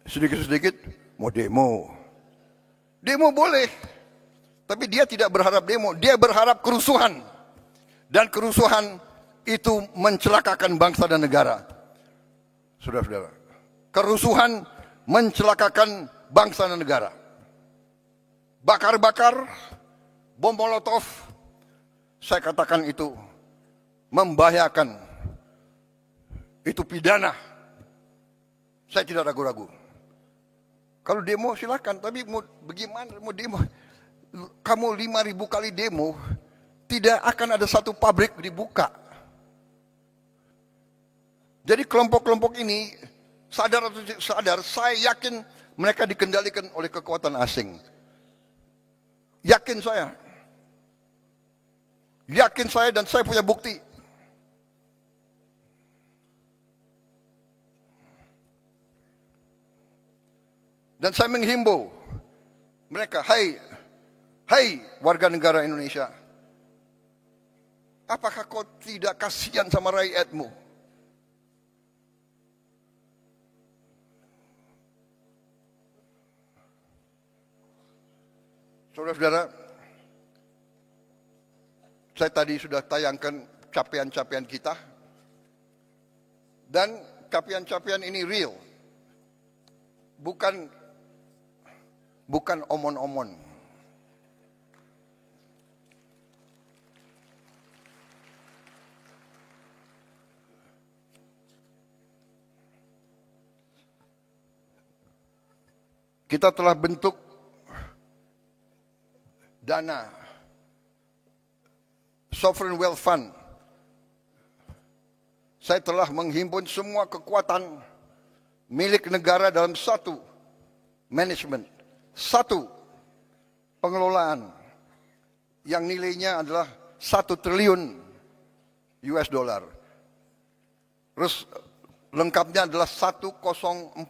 sedikit-sedikit mau demo. Demo boleh, tapi dia tidak berharap demo, dia berharap kerusuhan. Dan kerusuhan itu mencelakakan bangsa dan negara. Saudara-saudara, kerusuhan mencelakakan bangsa dan negara. Bakar-bakar, bom molotov, saya katakan itu membahayakan. Itu pidana. Saya tidak ragu-ragu. Kalau demo silakan, tapi mau bagaimana mau demo? Kamu 5.000 kali demo, tidak akan ada satu pabrik dibuka. Jadi kelompok-kelompok ini sadar atau tidak sadar, saya yakin mereka dikendalikan oleh kekuatan asing. Yakin saya. Yakin saya dan saya punya bukti. Dan saya menghimbau mereka, hai warga negara Indonesia, apakah kau tidak kasihan sama rakyatmu? Saudara-saudara, saya tadi sudah tayangkan capaian-capaian kita, dan capaian-capaian ini real, bukan omon-omon. Kita telah bentuk dana Sovereign Wealth Fund. Saya telah menghimpun semua kekuatan milik negara dalam satu manajemen, satu pengelolaan yang nilainya adalah 1 triliun US dollar. Terus lengkapnya adalah 1040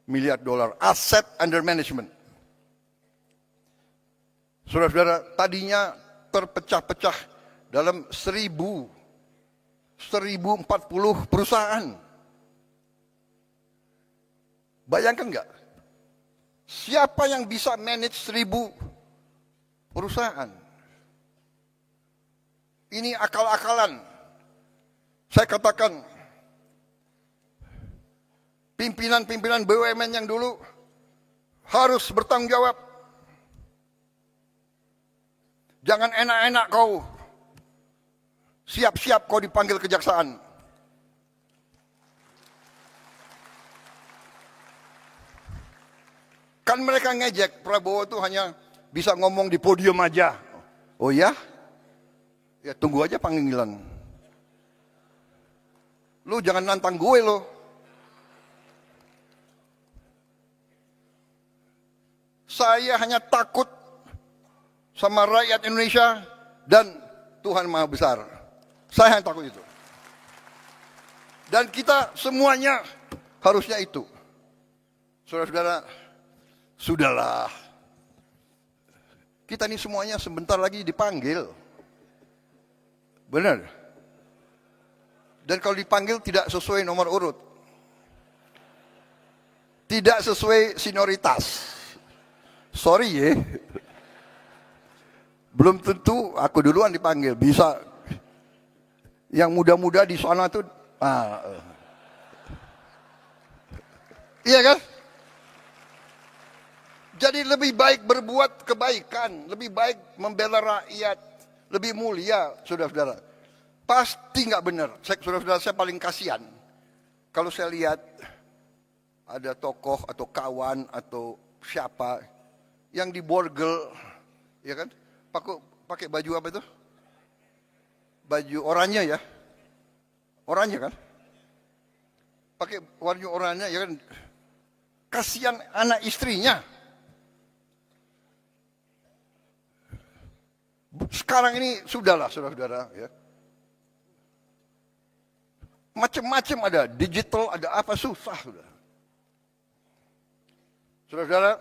miliar dolar aset under management. Saudara-saudara, tadinya terpecah-pecah dalam 1040 perusahaan. Bayangkan nggak? Siapa yang bisa manage 1000 perusahaan? Ini akal-akalan. Saya katakan, pimpinan-pimpinan BUMN yang dulu harus bertanggung jawab. Jangan enak-enak kau. Siap-siap kau dipanggil kejaksaan. Kan mereka ngejek, Prabowo itu hanya bisa ngomong di podium aja. Oh ya? Ya tunggu aja panggilan. Lu jangan nantang gue lo. Saya hanya takut sama rakyat Indonesia dan Tuhan Maha Besar. Saya hanya takut itu. Dan kita semuanya harusnya itu. Saudara-saudara, sudahlah. Kita ini semuanya sebentar lagi dipanggil. Benar. Dan kalau dipanggil tidak sesuai nomor urut. Tidak sesuai senioritas. Sorry ya. Belum tentu aku duluan dipanggil. Bisa yang muda-muda di sana tuh. Iya kan? Jadi lebih baik berbuat kebaikan. Lebih baik membela rakyat. Lebih mulia, saudara-saudara. Pasti nggak benar. Saudara-saudara, saya paling kasihan. Kalau saya lihat ada tokoh atau kawan atau siapa yang diborgel, ya kan? Pakai baju apa itu? Baju oranye ya? Oranye kan? Pakai warna oranye ya kan? Kasihan anak istrinya. Sekarang ini sudahlah saudara-saudara ya. Macam-macam ada, digital ada apa susah sudah. Saudara-saudara,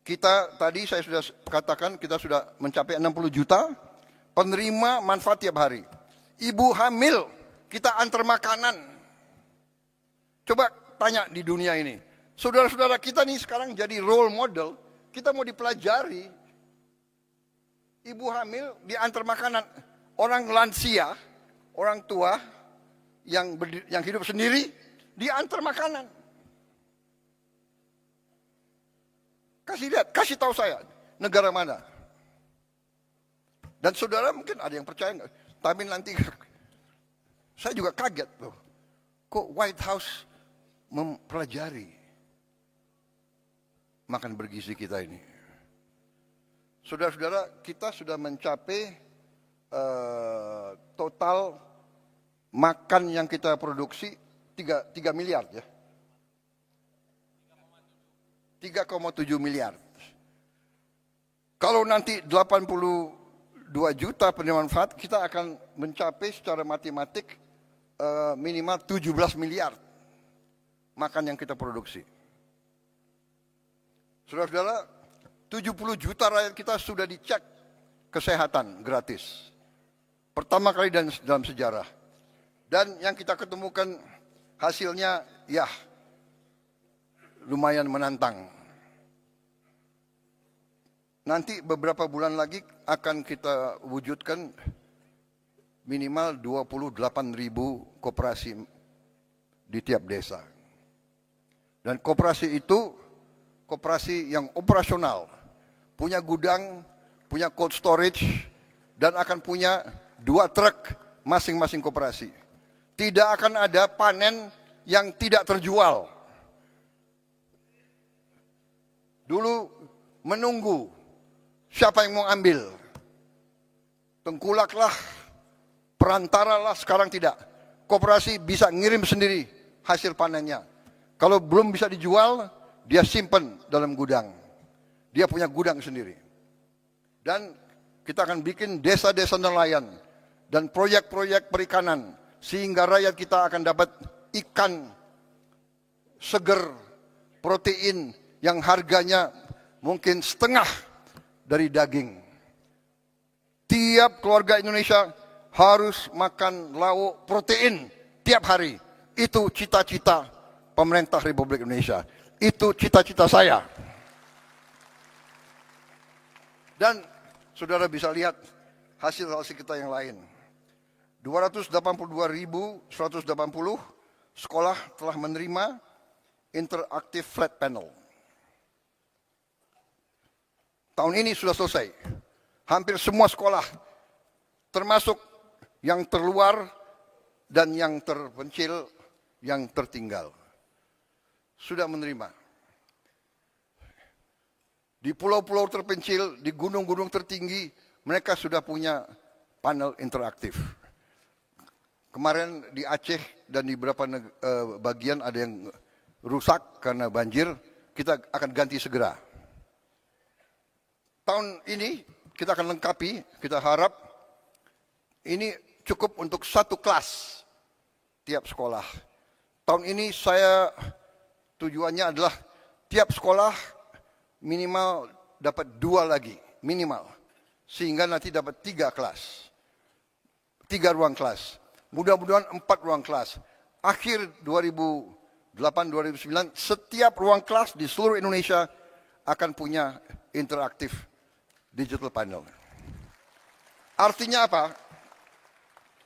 kita tadi saya sudah katakan kita sudah mencapai 60 juta penerima manfaat tiap hari. Ibu hamil kita antar makanan. Coba tanya di dunia ini. Saudara-saudara kita nih sekarang jadi role model, kita mau dipelajari. Ibu hamil diantar makanan, orang lansia, orang tua yang hidup sendiri diantar makanan. Kasih lihat, kasih tahu saya negara mana. Dan saudara mungkin ada yang percaya nggak? Tapi nanti saya juga kaget loh. Kok White House mempelajari makan bergizi kita ini? Saudara-saudara, kita sudah mencapai total makan yang kita produksi 3 miliar ya. 3,7 miliar. Kalau nanti 82 juta penerima manfaat, kita akan mencapai secara matematik minimal 17 miliar makan yang kita produksi. Saudara-saudara, 70 juta rakyat kita sudah dicek kesehatan gratis. Pertama kali dalam sejarah. Dan yang kita ketemukan hasilnya ya lumayan menantang. Nanti beberapa bulan lagi akan kita wujudkan minimal 28.000 koperasi di tiap desa. Dan koperasi itu koperasi yang operasional, punya gudang, punya cold storage, dan akan punya 2 truk masing-masing koperasi. Tidak akan ada panen yang tidak terjual. Dulu menunggu siapa yang mau ambil. Tengkulaklah, perantaralah, sekarang tidak. Koperasi bisa ngirim sendiri hasil panennya. Kalau belum bisa dijual, dia simpan dalam gudang. Dia punya gudang sendiri. Dan kita akan bikin desa-desa nelayan dan proyek-proyek perikanan sehingga rakyat kita akan dapat ikan seger, protein yang harganya mungkin setengah dari daging. Tiap keluarga Indonesia harus makan lauk protein tiap hari. Itu cita-cita pemerintah Republik Indonesia. Itu cita-cita saya. Dan saudara bisa lihat hasil-hasil kita yang lain. 282.180 sekolah telah menerima interaktif flat panel. Tahun ini sudah selesai. Hampir semua sekolah, termasuk yang terluar dan yang terpencil, yang tertinggal, sudah menerima. Di pulau-pulau terpencil, di gunung-gunung tertinggi, mereka sudah punya panel interaktif. Kemarin di Aceh dan di beberapa bagian ada yang rusak karena banjir, kita akan ganti segera. Tahun ini kita akan lengkapi, kita harap ini cukup untuk 1 kelas tiap sekolah. Tahun ini saya tujuannya adalah tiap sekolah minimal dapat 2 lagi, minimal. Sehingga nanti dapat 3 kelas. 3 ruang kelas. Mudah-mudahan 4 ruang kelas. Akhir 2008-2009, setiap ruang kelas di seluruh Indonesia akan punya interaktif digital panel. Artinya apa?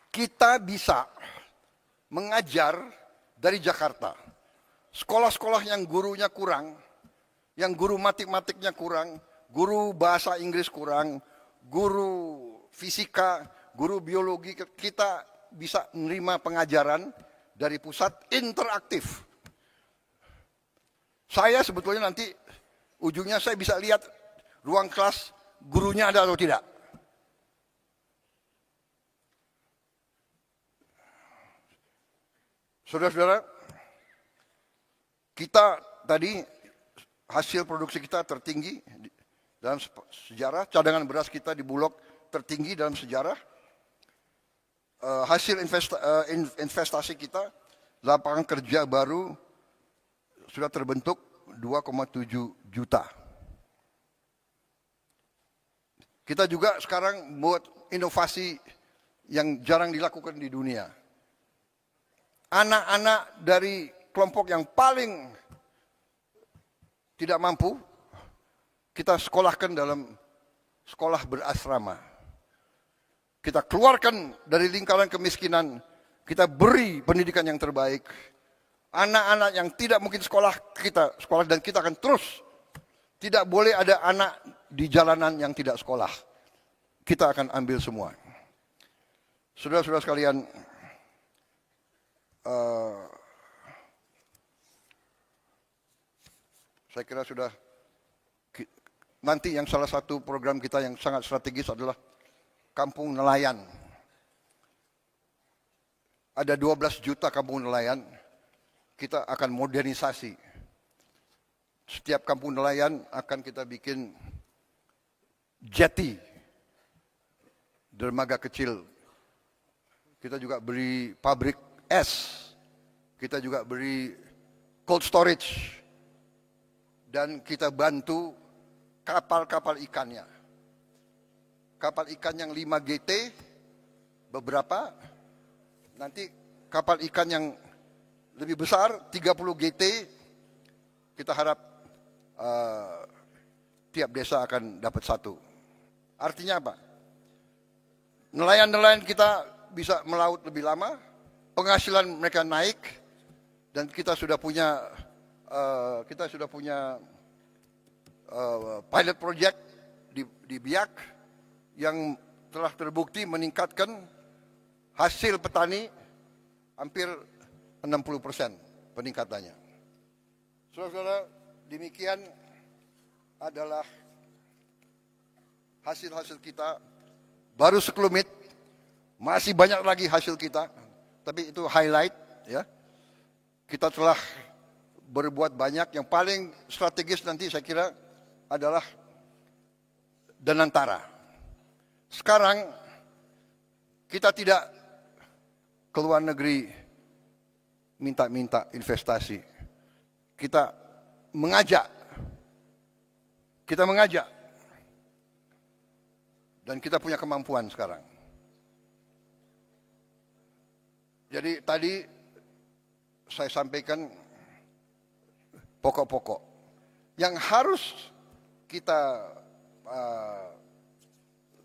Kita bisa mengajar dari Jakarta. Sekolah-sekolah yang gurunya kurang, yang guru matematiknya kurang, guru bahasa Inggris kurang, guru fisika, guru biologi, kita bisa menerima pengajaran dari pusat interaktif. Saya sebetulnya nanti ujungnya saya bisa lihat ruang kelas gurunya ada atau tidak. Saudara-saudara, kita tadi hasil produksi kita tertinggi dalam sejarah, cadangan beras kita di Bulog tertinggi dalam sejarah. Hasil investasi kita, lapangan kerja baru sudah terbentuk 2,7 juta. Kita juga sekarang buat inovasi yang jarang dilakukan di dunia. Anak-anak dari kelompok yang paling tidak mampu, kita sekolahkan dalam sekolah berasrama. Kita keluarkan dari lingkaran kemiskinan, kita beri pendidikan yang terbaik. Anak-anak yang tidak mungkin sekolah, kita sekolah, dan kita akan terus. Tidak boleh ada anak di jalanan yang tidak sekolah. Kita akan ambil semua. Saudara-saudara sekalian, saya kira sudah. Nanti yang salah satu program kita yang sangat strategis adalah kampung nelayan. Ada 12 juta kampung nelayan, kita akan modernisasi. Setiap kampung nelayan akan kita bikin jetty, dermaga kecil. Kita juga beri pabrik es, kita juga beri cold storage, dan kita bantu kapal-kapal ikannya. Kapal ikan yang 5 GT, beberapa. Nanti kapal ikan yang lebih besar, 30 GT, kita harap tiap desa akan dapat satu. Artinya apa? Nelayan-nelayan kita bisa melaut lebih lama, penghasilan mereka naik, dan kita sudah punya pilot project di Biak yang telah terbukti meningkatkan hasil petani hampir 60% peningkatannya. Saudara-saudara, demikian adalah hasil-hasil kita. Baru sekelumit, masih banyak lagi hasil kita, tapi itu highlight ya. Kita telah berbuat banyak. Yang paling strategis nanti saya kira adalah Danantara. Sekarang kita tidak ke luar negeri minta-minta investasi. Kita mengajak. Dan kita punya kemampuan sekarang. Jadi tadi saya sampaikan pokok-pokok yang harus kita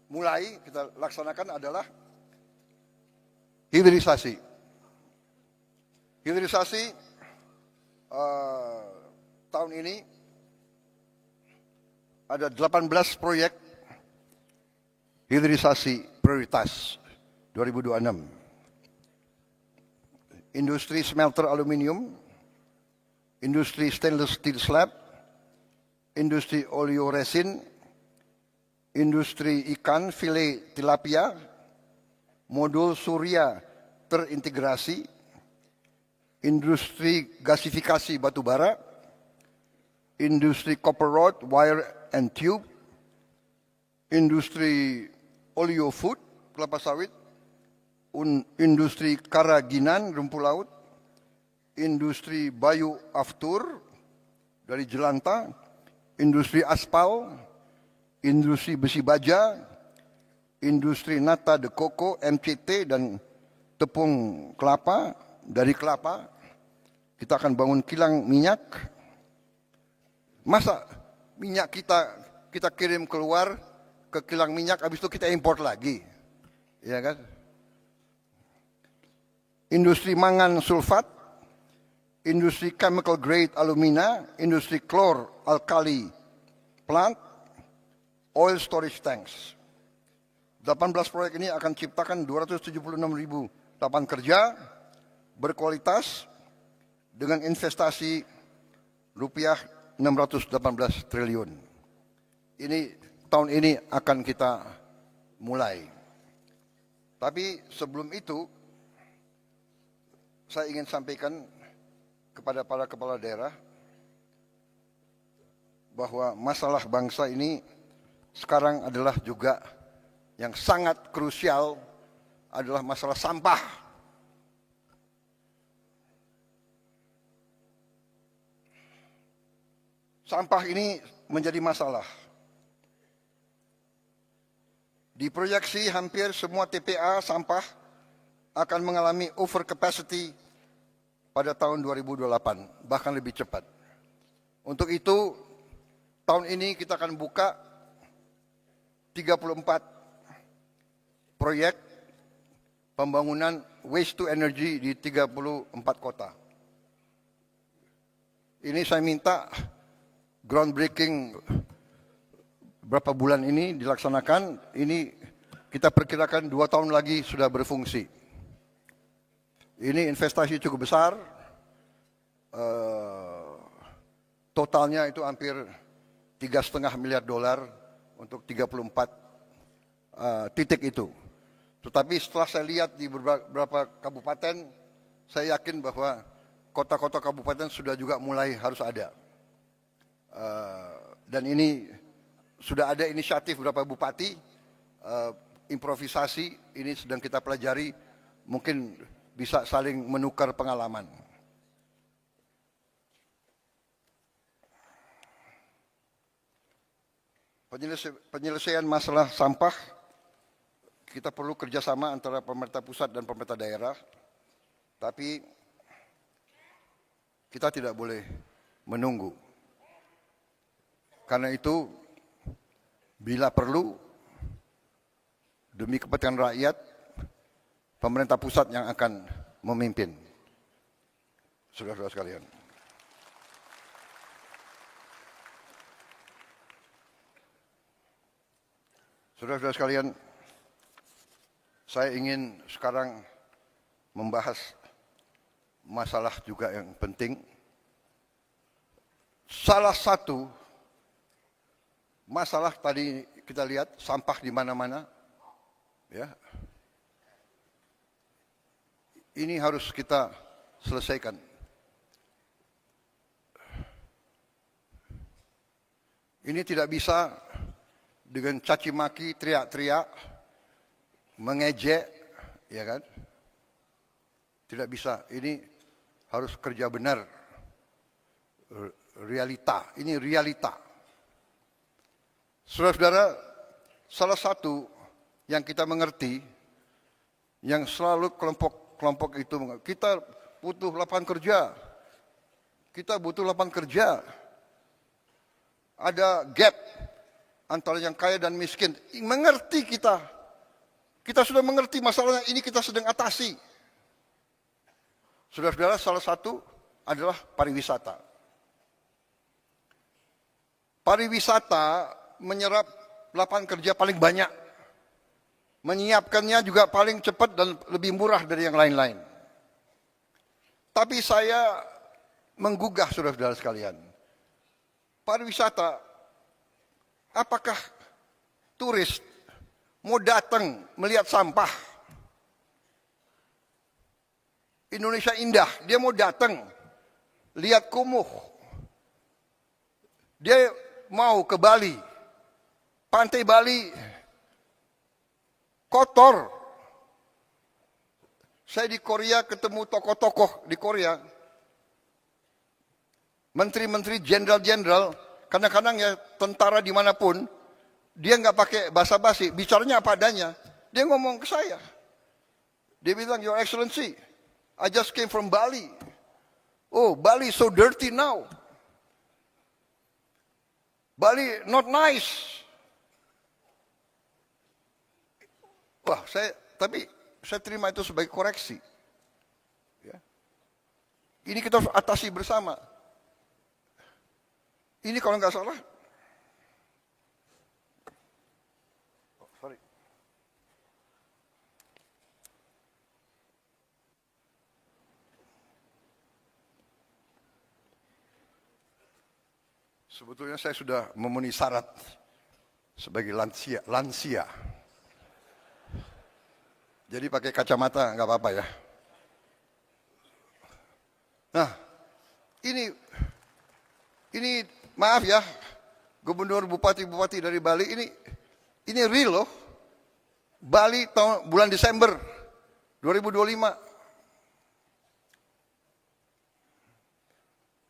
mulai, kita laksanakan adalah hilirisasi. Hilirisasi tahun ini ada 18 proyek hilirisasi prioritas 2026. Industri smelter aluminium, industri stainless steel slab, industri oleoresin, industri ikan filet tilapia, modul surya terintegrasi, industri gasifikasi batubara, industri copper rod, wire and tube, industri oleo food, kelapa sawit, industri karaginan, rumput laut, industri bayu aftur dari jelantah, industri aspal, industri besi baja, industri nata de coco, MCT, dan tepung kelapa. Dari kelapa kita akan bangun kilang minyak. Masa minyak kita kirim keluar ke kilang minyak, habis itu kita import lagi, ya kan? Industri mangan sulfat, industri chemical grade alumina, industri klor alkali plant, oil storage tanks. 18 proyek ini akan ciptakan 276.000 lapangan kerja berkualitas dengan investasi rupiah 618 triliun. Ini tahun ini akan kita mulai. Tapi sebelum itu saya ingin sampaikan kepada para kepala daerah bahwa masalah bangsa ini sekarang adalah juga yang sangat krusial adalah masalah sampah. Sampah ini menjadi masalah. Diproyeksi hampir semua TPA sampah akan mengalami over capacity pada tahun 2028, bahkan lebih cepat. Untuk itu, tahun ini kita akan buka 34 proyek pembangunan waste to energy di 34 kota. Ini saya minta groundbreaking berapa bulan ini dilaksanakan. Ini kita perkirakan 2 tahun lagi sudah berfungsi. Ini investasi cukup besar. Totalnya itu hampir $3,5 miliar untuk 34 titik itu. Tetapi setelah saya lihat di beberapa kabupaten, saya yakin bahwa kota-kota kabupaten sudah juga mulai harus ada. Dan ini sudah ada inisiatif beberapa bupati, improvisasi, ini sedang kita pelajari, mungkin bisa saling menukar pengalaman. Penyelesaian masalah sampah, kita perlu kerjasama antara pemerintah pusat dan pemerintah daerah, tapi kita tidak boleh menunggu. Karena itu, bila perlu, demi kepentingan rakyat, pemerintah pusat yang akan memimpin. Saudara-saudara sekalian. Saudara-saudara sekalian, saya ingin sekarang membahas masalah juga yang penting. Salah satu masalah tadi kita lihat sampah di mana-mana, ya. Ini harus kita selesaikan. Ini tidak bisa dengan caci maki, teriak-teriak, mengejek, ya kan? Tidak bisa. Ini harus kerja benar. Realita. Ini realita. Saudara-saudara, salah satu yang kita mengerti, yang selalu kelompok itu, kita butuh lapangan kerja. Kita butuh lapangan kerja. Ada gap antara yang kaya dan miskin. Mengerti kita. Kita sudah mengerti masalahnya, ini kita sedang atasi. Saudara-saudara, salah satu adalah pariwisata. Pariwisata menyerap lapangan kerja paling banyak. Menyiapkannya juga paling cepat dan lebih murah dari yang lain-lain. Tapi saya menggugah saudara-saudara sekalian. Pariwisata, apakah turis mau datang melihat sampah? Indonesia indah, dia mau datang lihat kumuh. Dia mau ke Bali, pantai Bali kotor. Saya di Korea ketemu tokoh-tokoh di Korea, menteri-menteri, jenderal-jenderal, kadang-kadang ya tentara dimanapun, dia nggak pakai basa-basi, bicaranya apa adanya. Dia ngomong ke saya, dia bilang, Your Excellency, I just came from Bali. Oh, Bali is so dirty now. Bali not nice. Wah, tapi saya terima itu sebagai koreksi. Ya. Ini kita harus atasi bersama. Ini kalau nggak salah, sebetulnya saya sudah memenuhi syarat sebagai lansia. Jadi pakai kacamata nggak apa-apa ya. Nah, ini maaf ya, gubernur, bupati-bupati dari Bali ini real loh. Bali bulan Desember 2025.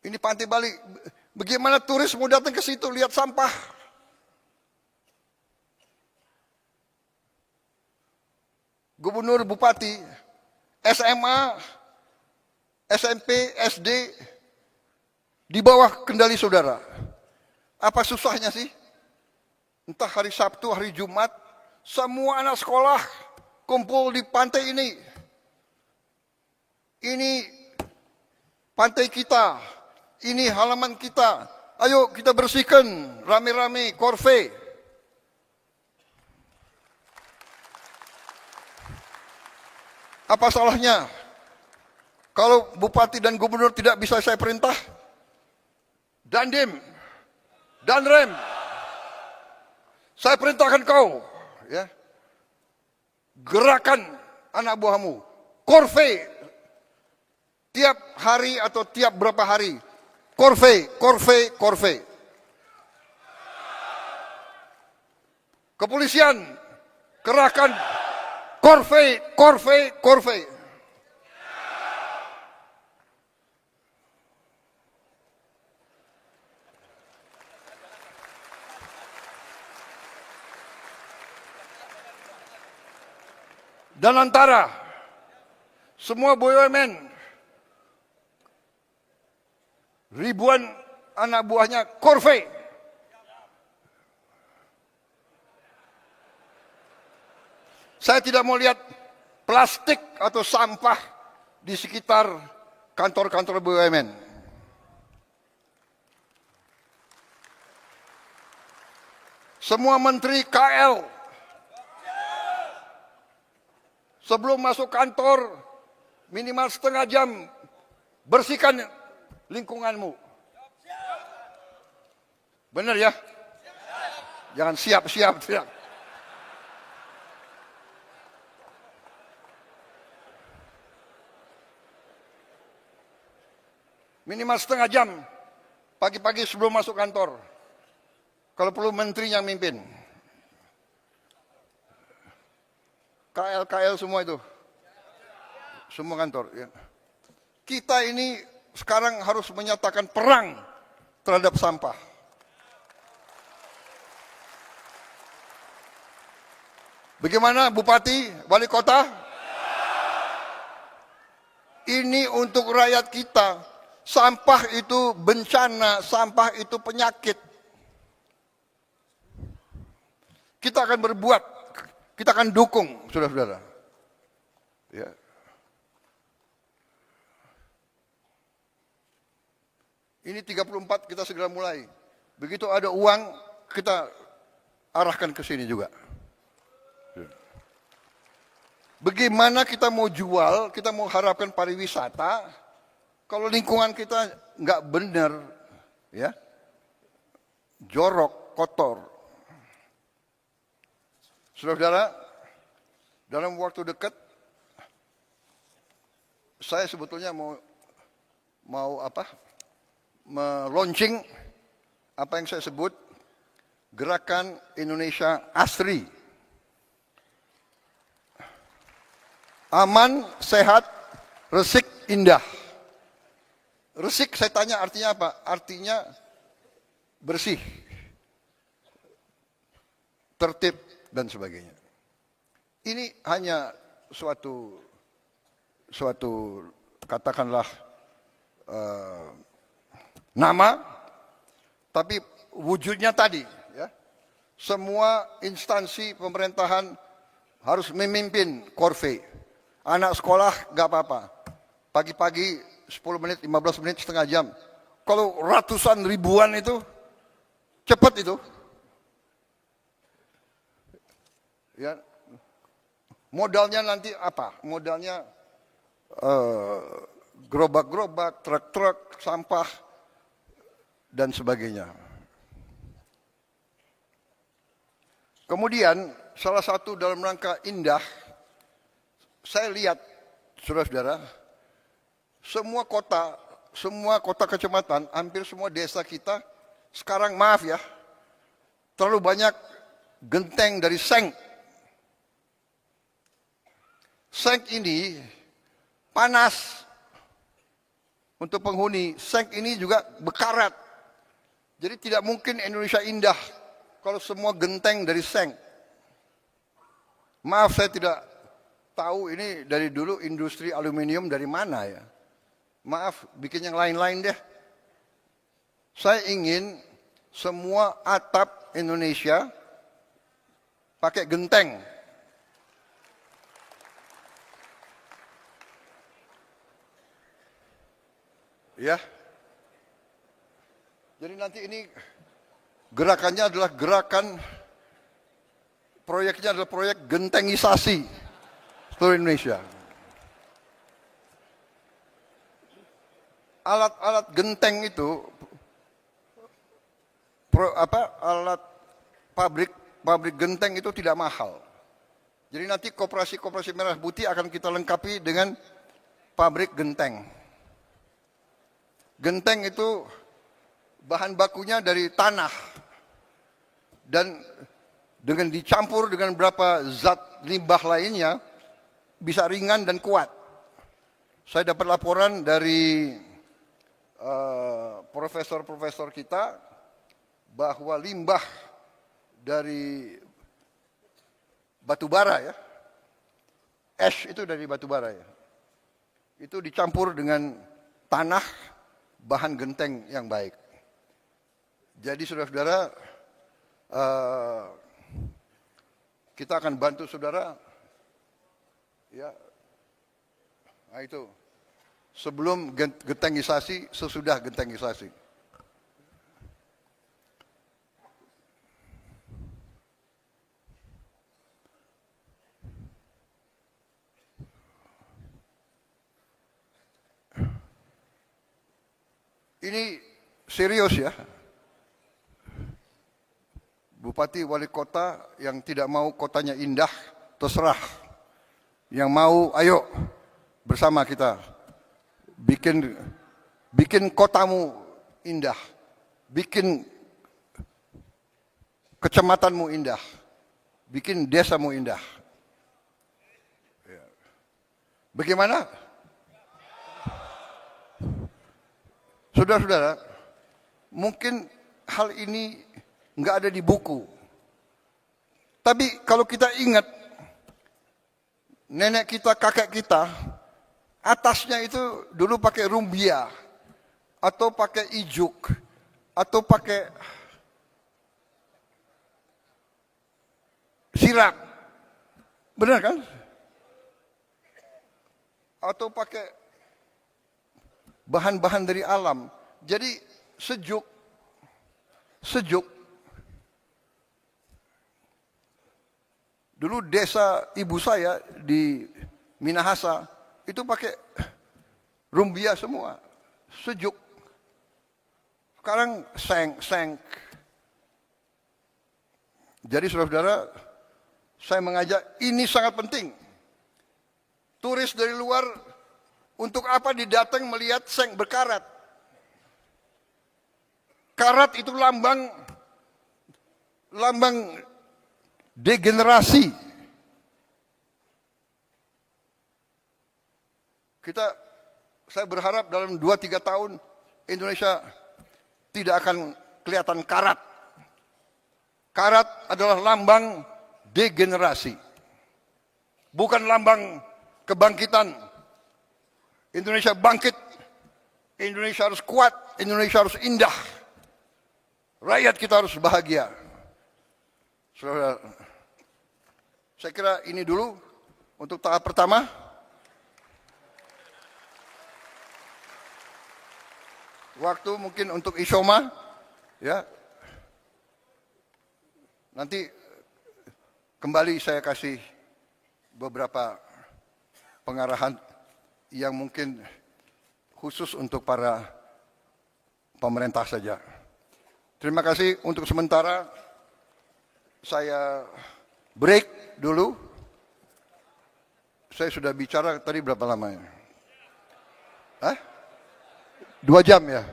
Ini pantai Bali. Bagaimana turis mau datang ke situ lihat sampah? Gubernur, bupati, SMA, SMP, SD, di bawah kendali saudara. Apa susahnya sih? Entah hari Sabtu, hari Jumat, semua anak sekolah kumpul di pantai ini. Ini pantai kita, ini halaman kita. Ayo kita bersihkan rame-rame korve. Apa salahnya? Kalau bupati dan gubernur tidak bisa saya perintah, Dandim, Danrem, saya perintahkan kau, ya, gerakan anak buahmu, korve, tiap hari atau tiap berapa hari, korve, korve, korve. Kepolisian, kerahkan korve, korve, korve. Dan antara semua BUMN, ribuan anak buahnya korve. Saya tidak mau lihat plastik atau sampah di sekitar kantor-kantor BUMN. Semua menteri KL sebelum masuk kantor minimal setengah jam bersihkan lingkunganmu. Benar ya? Jangan siap-siap tidak. Minimal setengah jam pagi-pagi sebelum masuk kantor. Kalau perlu menterinya mimpin. KL semua itu. Semua kantor. Ya. Kita ini sekarang harus menyatakan perang terhadap sampah. Bagaimana Bupati, Wali Kota? Ini untuk rakyat kita. Sampah itu bencana, sampah itu penyakit. Kita akan berbuat, kita akan dukung, saudara-saudara. Ya. Ini 34 kita segera mulai. Begitu ada uang, kita arahkan ke sini juga. Bagaimana kita mau jual, kita mau harapkan pariwisata, kalau lingkungan kita nggak benar, ya, jorok, kotor. Saudara-saudara, dalam waktu dekat, saya sebetulnya mau launching apa yang saya sebut Gerakan Indonesia Asri. Aman, sehat, resik, indah. Resik saya tanya artinya apa? Artinya bersih, tertib, dan sebagainya. Ini hanya suatu katakanlah nama, tapi wujudnya tadi, ya. Semua instansi pemerintahan harus memimpin korve. Anak sekolah gak apa-apa. Pagi-pagi 10 menit, 15 menit, setengah jam. Kalau ratusan ribuan itu, cepat itu. Ya, modalnya nanti apa? Modalnya gerobak-gerobak, truk-truk, sampah, dan sebagainya. Kemudian salah satu dalam rangka indah, saya lihat, saudara-saudara, semua kota kecamatan, hampir semua desa kita, sekarang maaf ya, terlalu banyak genteng dari seng. Seng ini panas untuk penghuni, seng ini juga bekarat. Jadi tidak mungkin Indonesia indah kalau semua genteng dari seng. Maaf saya tidak tahu ini dari dulu industri aluminium dari mana ya. Maaf, bikin yang lain-lain deh. Saya ingin semua atap Indonesia pakai genteng. Ya. Jadi nanti ini gerakannya adalah proyeknya adalah proyek gentengisasi seluruh Indonesia. Alat-alat genteng itu, alat pabrik genteng itu tidak mahal. Jadi nanti koperasi merah putih akan kita lengkapi dengan pabrik genteng. Genteng itu bahan bakunya dari tanah dan dengan dicampur dengan beberapa zat limbah lainnya bisa ringan dan kuat. Saya dapat laporan dari profesor-profesor kita bahwa limbah dari batu bara ya, ash itu dari batu bara ya, itu dicampur dengan tanah, bahan genteng yang baik. Jadi saudara-saudara, kita akan bantu saudara, ya, nah itu. Sebelum gentengisasi, sesudah gentengisasi. Ini serius ya. Bupati wali kota yang tidak mau kotanya indah, terserah. Yang mau, ayo bersama kita. Bikin kotamu indah, bikin kecamatanmu indah, bikin desamu indah. Bagaimana? Saudara-saudara, mungkin hal ini nggak ada di buku. Tapi kalau kita ingat, nenek kita, kakek kita, atasnya itu dulu pakai rumbia, atau pakai ijuk, atau pakai sirap. Benar kan? Atau pakai bahan-bahan dari alam. Jadi sejuk. Dulu desa ibu saya di Minahasa, itu pakai rumbia semua, sejuk. Sekarang seng. Jadi saudara-saudara, saya mengajak, ini sangat penting. Turis dari luar, untuk apa didatang melihat seng berkarat? Karat itu lambang degenerasi. Saya berharap dalam 2-3 tahun Indonesia tidak akan kelihatan karat. Karat adalah lambang degenerasi. Bukan lambang kebangkitan. Indonesia bangkit. Indonesia harus kuat. Indonesia harus indah. Rakyat kita harus bahagia. Saudara, saya kira ini dulu untuk tahap pertama. Waktu mungkin untuk Isoma, ya. Nanti kembali saya kasih beberapa pengarahan yang mungkin khusus untuk para pemerintah saja. Terima kasih untuk sementara. Saya break dulu. Saya sudah bicara tadi berapa lamanya? 2 jam ya?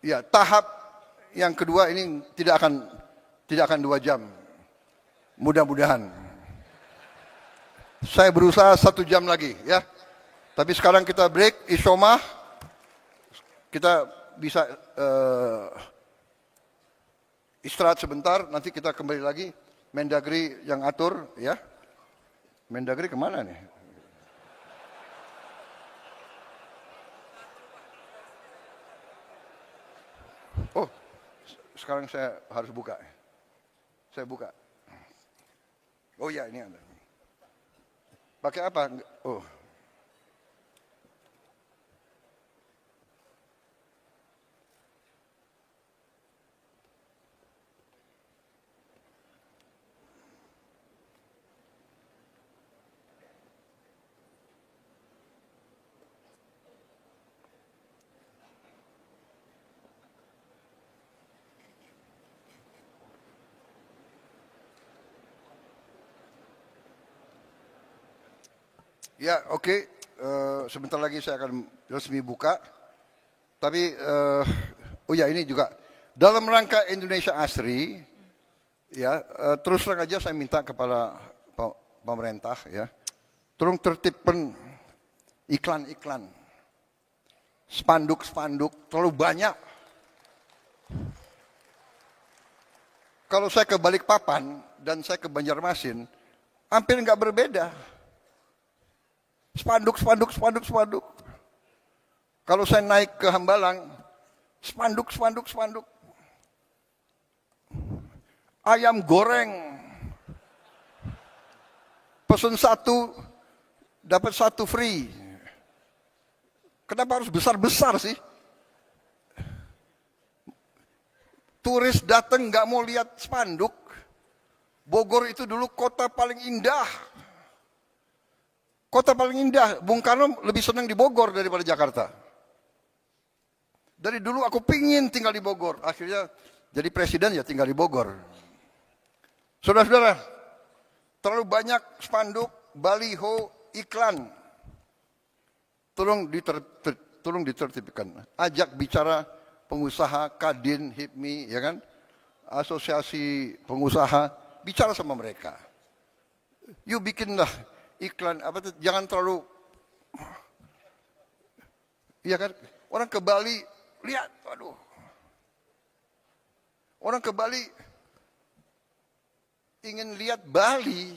Ya, tahap yang kedua ini tidak akan 2 jam. Mudah-mudahan. Saya berusaha 1 jam lagi ya. Tapi sekarang kita break, Isoma. Kita bisa istirahat sebentar, nanti kita kembali lagi. Mendagri yang atur ya. Mendagri kemana nih? Oh, sekarang saya harus buka. Saya buka. Oh ya, ini ada. Pakai apa? Oh. Ya, oke. Sebentar lagi saya akan resmi buka. Tapi, oh ya ini juga dalam rangka Indonesia Asri, ya terus terang aja saya minta kepada pemerintah, ya, tolong tertibkan iklan-iklan, spanduk-spanduk terlalu banyak. Kalau saya ke Balikpapan dan saya ke Banjarmasin, hampir nggak berbeda. Spanduk. Kalau saya naik ke Hambalang, spanduk. Ayam goreng, pesen satu, dapat satu free. Kenapa harus besar-besar sih? Turis datang nggak mau lihat spanduk. Bogor itu dulu kota paling indah. Kota paling indah, Bung Karno lebih senang di Bogor daripada Jakarta. Dari dulu aku pingin tinggal di Bogor. Akhirnya jadi presiden ya tinggal di Bogor. Saudara-saudara, terlalu banyak spanduk, baliho, iklan. Tolong ditertibkan. Ajak bicara pengusaha, Kadin, HIPMI, ya kan? Asosiasi pengusaha, bicara sama mereka. Yuk bikinlah iklan, jangan terlalu, iya kan? Orang ke Bali, lihat, aduh. Orang ke Bali ingin lihat Bali,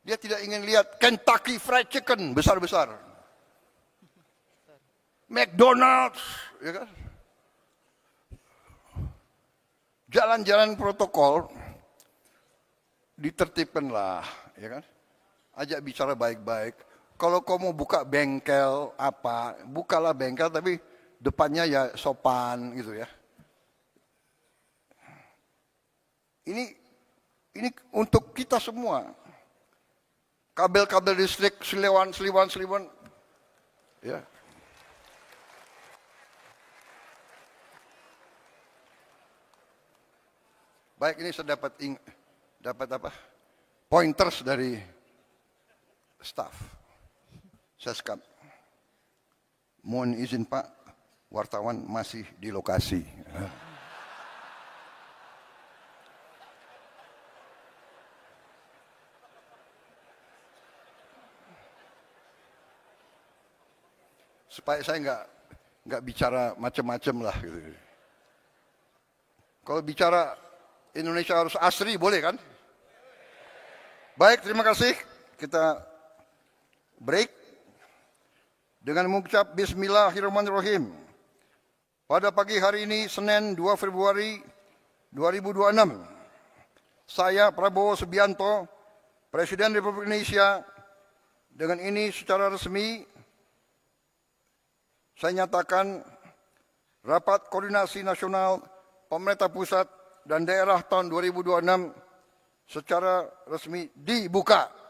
dia tidak ingin lihat Kentucky Fried Chicken besar-besar, McDonald's, ya kan? Jalan-jalan protokol ditertibkanlah, ya kan? Ajak bicara baik-baik. Kalau kau mau buka bengkel apa, bukalah bengkel tapi depannya ya sopan gitu ya. Ini untuk kita semua. Kabel-kabel listrik seliwan. Ya. Baik, ini saya dapat apa? Pointers dari staff. Saya sekap. Mohon izin Pak, wartawan masih di lokasi. Supaya saya nggak bicara macam-macam lah gitu. Kalau bicara Indonesia harus asri, boleh kan? Baik, terima kasih. Kita break dengan mengucap Bismillahirrahmanirrahim. Pada pagi hari ini, Senin 2 Februari 2026, saya Prabowo Subianto, Presiden Republik Indonesia, dengan ini secara resmi saya nyatakan Rapat Koordinasi Nasional Pemerintah Pusat dan Daerah tahun 2026 secara resmi dibuka.